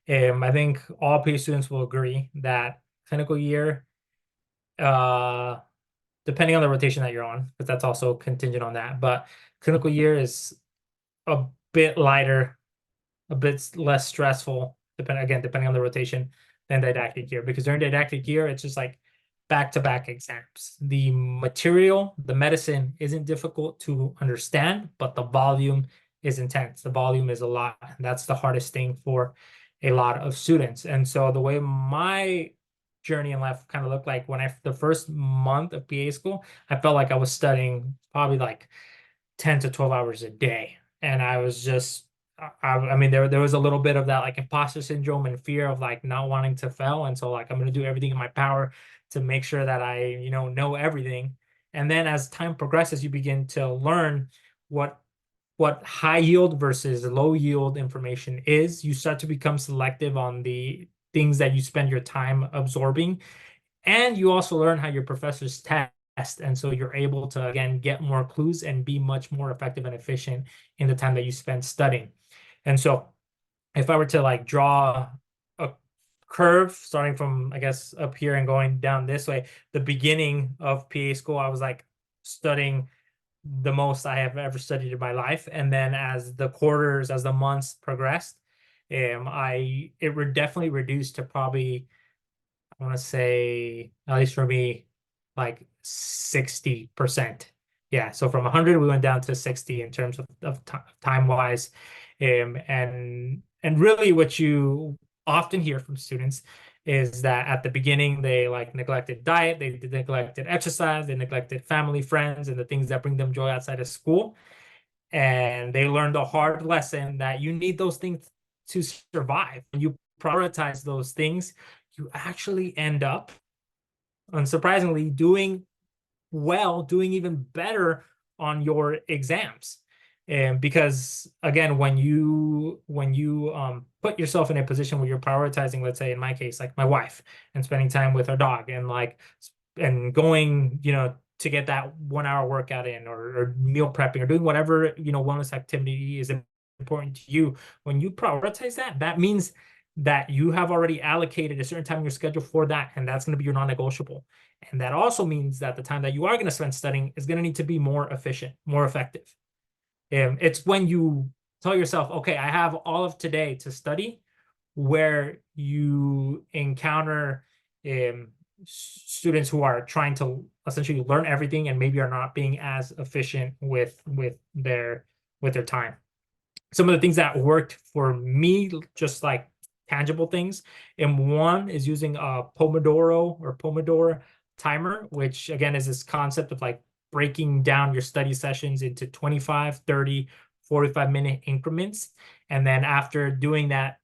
I think all PA students will agree that clinical year, depending on the rotation that you're on, because that's also contingent on that. But clinical year is a bit lighter, a bit less stressful, depending on the rotation, than didactic year. Because during didactic year, it's just like back-to-back exams. The material, the medicine isn't difficult to understand, but the volume is intense. The volume is a lot. And that's the hardest thing for a lot of students. And so the way my journey in life kind of looked like when the first month of PA school, I felt like I was studying probably like 10 to 12 hours a day. And I was just, I mean, there was a little bit of that like imposter syndrome and fear of like not wanting to fail. And so like, I'm going to do everything in my power to make sure that I, know everything. And then as time progresses, you begin to learn what high yield versus low yield information is. You start to become selective on the things that you spend your time absorbing. And you also learn how your professors test. And so you're able to, again, get more clues and be much more effective and efficient in the time that you spend studying. And so if I were to like draw a curve starting from, I guess, up here and going down this way, the beginning of PA school, I was like studying the most I have ever studied in my life. And then as the months progressed, definitely reduced to probably, I want to say, at least for me, like 60%. Yeah, so from 100 we went down to 60 in terms of time wise. And really what you often hear from students is that at the beginning they like neglected diet, they neglected exercise, they neglected family, friends, and the things that bring them joy outside of school. And they learned a hard lesson that you need those things to survive. When you prioritize those things, you actually end up, unsurprisingly, doing even better on your exams. And because again, when you put yourself in a position where you're prioritizing, let's say in my case, like my wife, and spending time with her dog, and like going, to get that 1 hour workout in, or meal prepping, or doing whatever, wellness activity is important to you. When you prioritize that, that means that you have already allocated a certain time in your schedule for that, and that's going to be your non-negotiable. And that also means that the time that you are going to spend studying is going to need to be more efficient, more effective. It's when you tell yourself, okay, I have all of today to study, where you encounter students who are trying to essentially learn everything and maybe are not being as efficient with their time. Some of the things that worked for me, just like tangible things, and one is using a Pomodoro timer, which again is this concept of like breaking down your study sessions into 25, 30, 45-minute increments. And then after doing that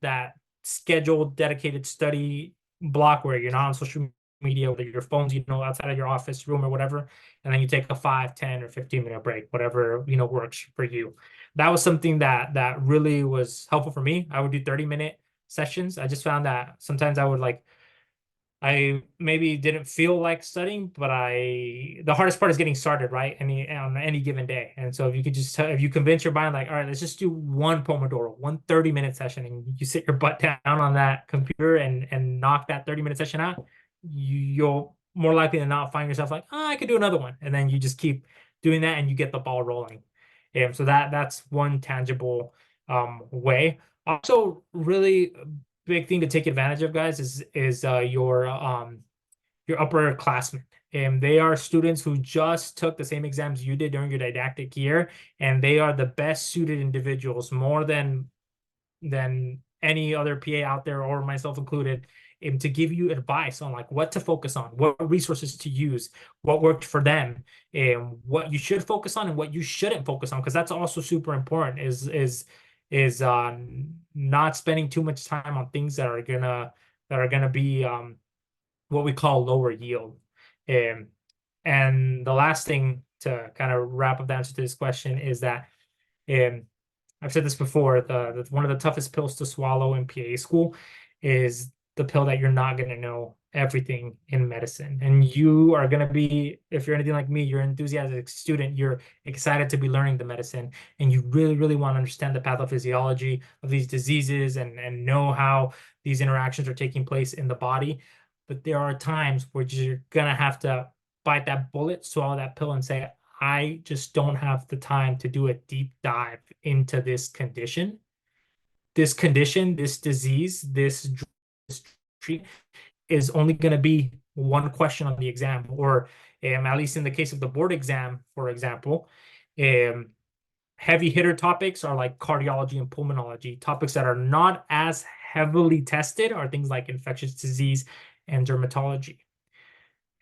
scheduled dedicated study block where you're not on social media, whether your phone's, outside of your office room or whatever, and then you take a 5, 10, or 15-minute break, whatever, works for you. That was something that really was helpful for me. I would do 30-minute sessions. I just found that sometimes I maybe didn't feel like studying, but the hardest part is getting started, right? On any given day. And so if you could if you convince your mind, like, all right, let's just do one Pomodoro, one 30-minute session, and you sit your butt down on that computer and knock that 30-minute session out, you'll more likely than not find yourself like, oh, I could do another one. And then you just keep doing that and you get the ball rolling. So that's one tangible way. Also, really big thing to take advantage of, guys, is your upperclassmen. And they are students who just took the same exams you did during your didactic year, and they are the best suited individuals, more than any other PA out there, or myself included, to give you advice on like what to focus on, what resources to use, what worked for them, and what you should focus on and what you shouldn't focus on, because that's also super important. Is not spending too much time on things that are gonna be what we call lower yield. And the last thing to kind of wrap up the answer to this question is that I've said this before, one of the toughest pills to swallow in PA school is the pill that you're not going to know everything in medicine. And you are going to be, if you're anything like me, you're an enthusiastic student, you're excited to be learning the medicine, and you really, really want to understand the pathophysiology of these diseases and know how these interactions are taking place in the body. but there are times where you're gonna have to bite that bullet, swallow that pill, and say, I just don't have the time to do a deep dive into this condition. This condition, this disease, this treatment is only going to be one question on the exam, or at least in the case of the board exam, for example, heavy hitter topics are like cardiology and pulmonology. Topics that are not as heavily tested are things like infectious disease and dermatology.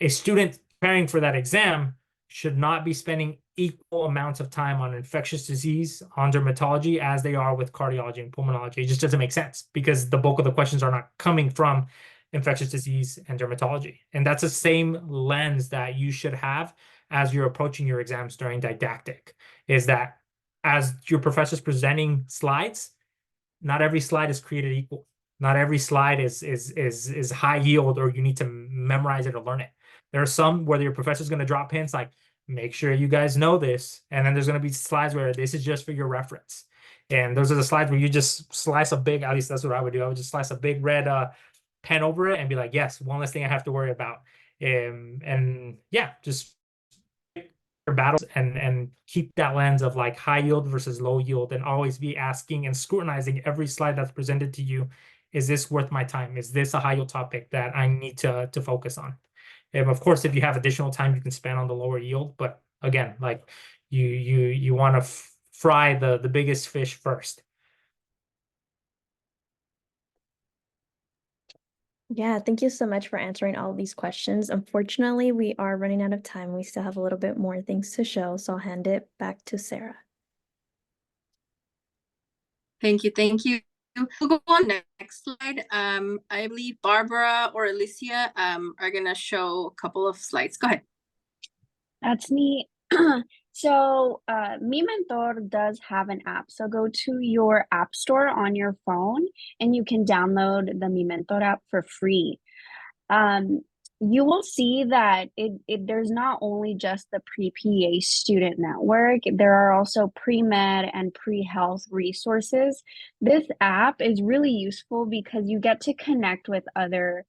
A student preparing for that exam should not be spending equal amounts of time on infectious disease, on dermatology, as they are with cardiology and pulmonology. It just doesn't make sense because the bulk of the questions are not coming from infectious disease and dermatology. And that's the same lens that you should have as you're approaching your exams during didactic, is that as your professor's presenting slides, not every slide is created equal. Not every slide is high yield, or you need to memorize it or learn it. There are some where your professor's going to drop hints like, make sure you guys know this. And then there's going to be slides where this is just for your reference. And those are the slides where you just slice a big, at least that's what I would do. I would just slice a big red pen over it and be like, yes, one less thing I have to worry about. And yeah, just your battles and keep that lens of like high yield versus low yield, and always be asking and scrutinizing every slide that's presented to you. Is this worth my time? Is this a high yield topic that I need to focus on? And of course, if you have additional time, you can spend on the lower yield. But again, like you want to fry the biggest fish first. Yeah, thank you so much for answering all of these questions. Unfortunately, we are running out of time. We still have a little bit more things to show, so I'll hand it back to Sarah. Thank you. Thank you. We'll go on next slide. I believe Barbara or Alicia are going to show a couple of slides. Go ahead. That's me. So Mi Mentor does have an app. So go to your app store on your phone and you can download the Mi Mentor app for free. You will see that there's not only just the pre-PA student network, there are also pre-med and pre-health resources. This app is really useful because you get to connect with other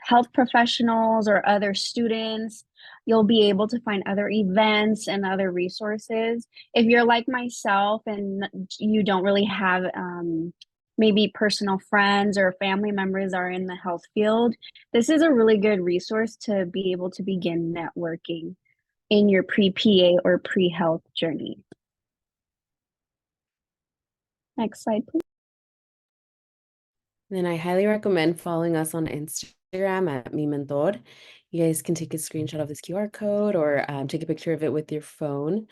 health professionals or other students. You'll be able to find other events and other resources. If you're like myself and you don't really have maybe personal friends or family members are in the health field, this is a really good resource to be able to begin networking in your pre-PA or pre-health journey. Next slide, please. Then I highly recommend following us on Instagram at Mi Mentor. You guys can take a screenshot of this QR code or take a picture of it with your phone.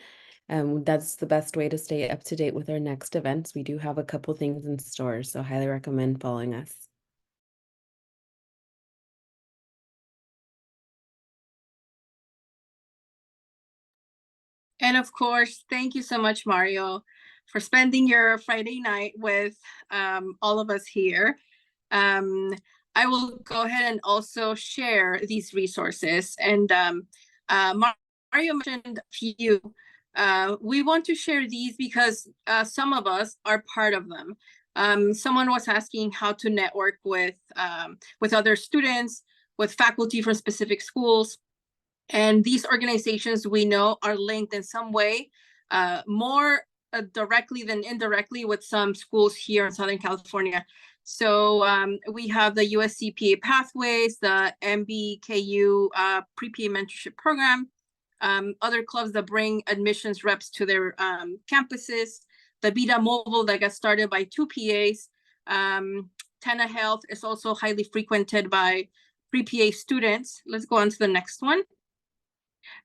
That's the best way to stay up to date with our next events. We do have a couple things in store, so highly recommend following us. And of course, thank you so much, Mario, for spending your Friday night with all of us here. I will go ahead and also share these resources. And Mario mentioned a few. We want to share these because some of us are part of them. Someone was asking how to network with other students, with faculty from specific schools. And these organizations we know are linked in some way, more directly than indirectly with some schools here in Southern California. So we have the USCPA Pathways, the MBKU Pre-PA Mentorship Program, other clubs that bring admissions reps to their campuses, the Vida Mobile that got started by 2 PAs. Tana Health is also highly frequented by pre-PA students. Let's go on to the next one.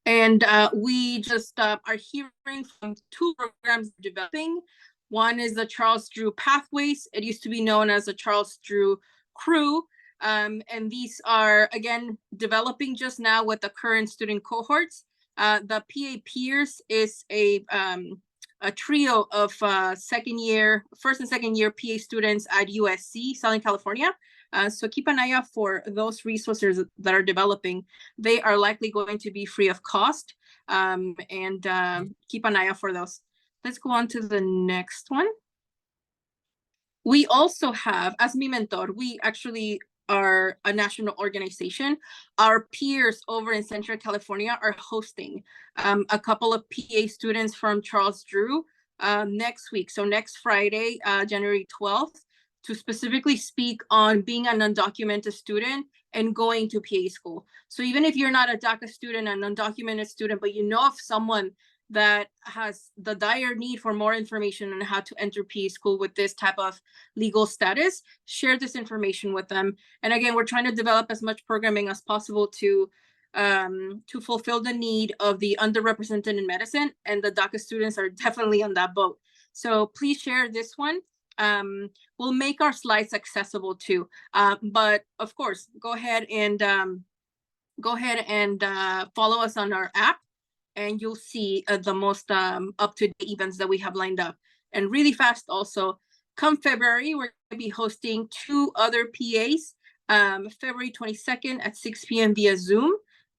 And we just are hearing from 2 programs developing. One is the Charles Drew Pathways. It used to be known as the Charles Drew Crew. And these are, again, developing just now with the current student cohorts. The PA Peers is a trio of first and second year PA students at USC, Southern California. So keep an eye out for those resources that are developing. They are likely going to be free of cost, and keep an eye out for those. Let's go on to the next one. We also have, as Mi Mentor, we actually are a national organization. Our peers over in Central California are hosting a couple of PA students from Charles Drew next week. So next Friday, January 12th, to specifically speak on being an undocumented student and going to PA school. So even if you're not a DACA student, an undocumented student, but you know of someone that has the dire need for more information on how to enter PA school with this type of legal status, share this information with them. And again, we're trying to develop as much programming as possible to fulfill the need of the underrepresented in medicine, and the DACA students are definitely on that boat. So please share this one. We'll make our slides accessible too. But of course, go ahead and follow us on our app, and you'll see the most up-to-date events that we have lined up. And really fast also, come February, we're going to be hosting 2 other PAs, February 22nd at 6 p.m. via Zoom,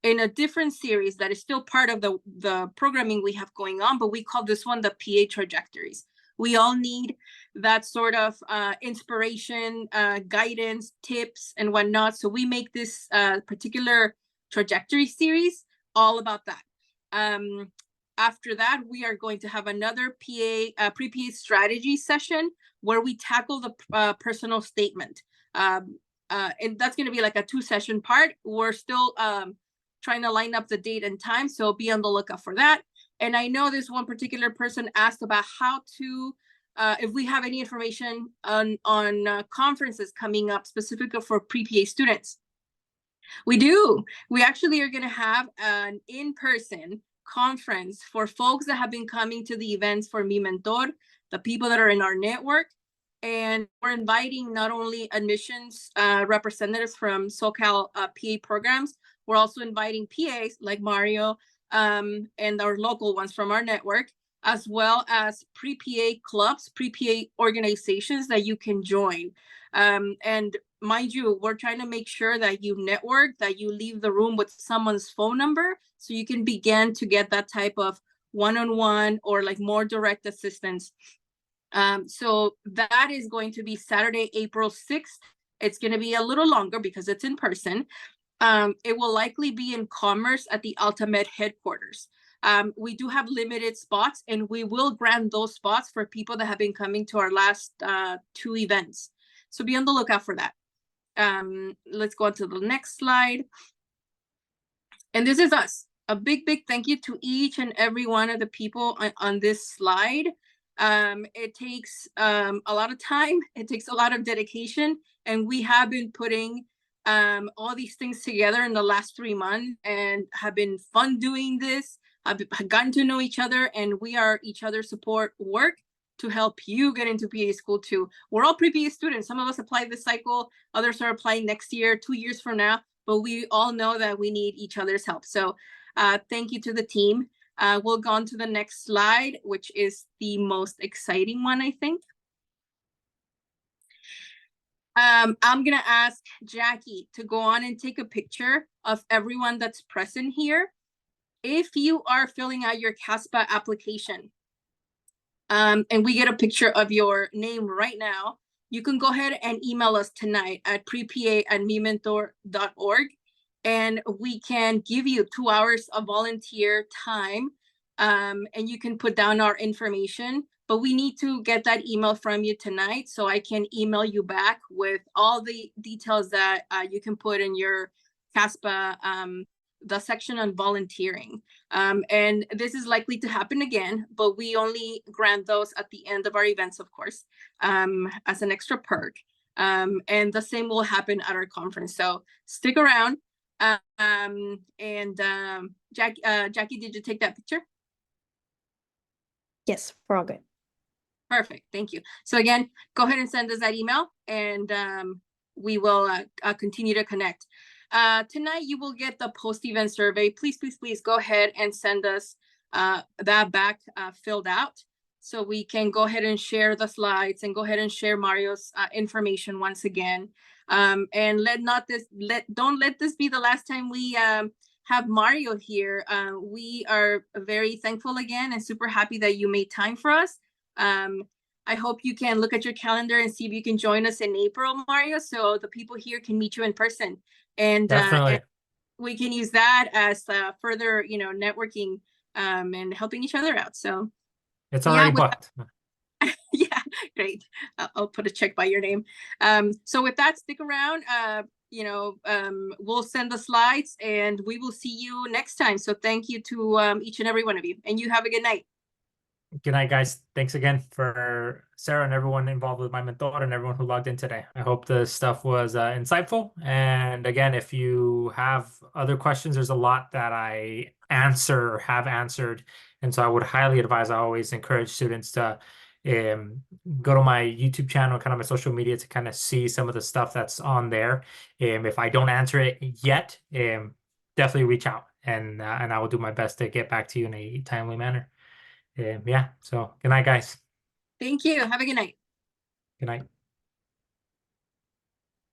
in a different series that is still part of the programming we have going on, but we call this one the PA Trajectories. We all need that sort of inspiration, guidance, tips, and whatnot. So we make this particular trajectory series all about that. After that, we are going to have another pre-PA strategy session where we tackle the personal statement. And that's going to be like a 2-session part. We're still trying to line up the date and time, so be on the lookout for that. And I know this one particular person asked about how to, if we have any information on conferences coming up specifically for pre-PA students. We do. We actually are going to have an in-person conference for folks that have been coming to the events for Mi Mentor, the people that are in our network. And we're inviting not only admissions representatives from SoCal PA programs, we're also inviting PAs like Mario and our local ones from our network, as well as pre-PA clubs, pre-PA organizations that you can join. And mind you, we're trying to make sure that you network, that you leave the room with someone's phone number so you can begin to get that type of one-on-one or like more direct assistance. So that is going to be Saturday, April 6th. It's going to be a little longer because it's in person. It will likely be in Commerce at the Altamed headquarters. We do have limited spots, and we will grant those spots for people that have been coming to our last 2 events. So be on the lookout for that. Let's go on to the next slide. And this is us. A big thank you to each and every one of the people on this slide. It takes a lot of time. It takes a lot of dedication. And we have been putting all these things together in the last 3 months, and have been fun doing this. I've gotten to know each other, and we are each other's support work to help you get into PA school too. We're all pre-PA students. Some of us apply this cycle, others are applying next year, 2 years from now, but we all know that we need each other's help. So thank you to the team. We'll go on to the next slide, which is the most exciting one, I think. I'm gonna ask Jackie to go on and take a picture of everyone that's present here. If you are filling out your CASPA application, and we get a picture of your name right now, you can go ahead and email us tonight at prepa@mimentor.org, and we can give you 2 hours of volunteer time, and you can put down our information. But we need to get that email from you tonight so I can email you back with all the details that you can put in your CASPA, the section on volunteering. And this is likely to happen again, but we only grant those at the end of our events, of course, as an extra perk. And the same will happen at our conference. So stick around. Jackie, did you take that picture? Yes, we're all good. Perfect. Thank you. So again, go ahead and send us that email, and we will continue to connect. Tonight, you will get the post-event survey. Please go ahead and send us that back filled out so we can go ahead and share the slides and go ahead and share Mario's information once again. And don't let this be the last time we have Mario here. We are very thankful again and super happy that you made time for us. I hope you can look at your calendar and see if you can join us in April, Mario, so the people here can meet you in person. And Definitely. we can use that as further, networking and helping each other out. So It's yeah, already with booked. yeah, great. I'll put a check by your name. So with that, stick around. We'll send the slides and we will see you next time. So thank you to each and every one of you, and you have a good night. Good night, guys. Thanks again for Sarah and everyone involved with my mentor and everyone who logged in today. I hope the stuff was insightful. And again, if you have other questions, there's a lot that I have answered. And so I would highly advise, I always encourage students to go to my YouTube channel, kind of my social media, to kind of see some of the stuff that's on there. If I don't answer it yet, definitely reach out and I will do my best to get back to you in a timely manner. Yeah, so good night, guys. Thank you. Have a good night. Good night.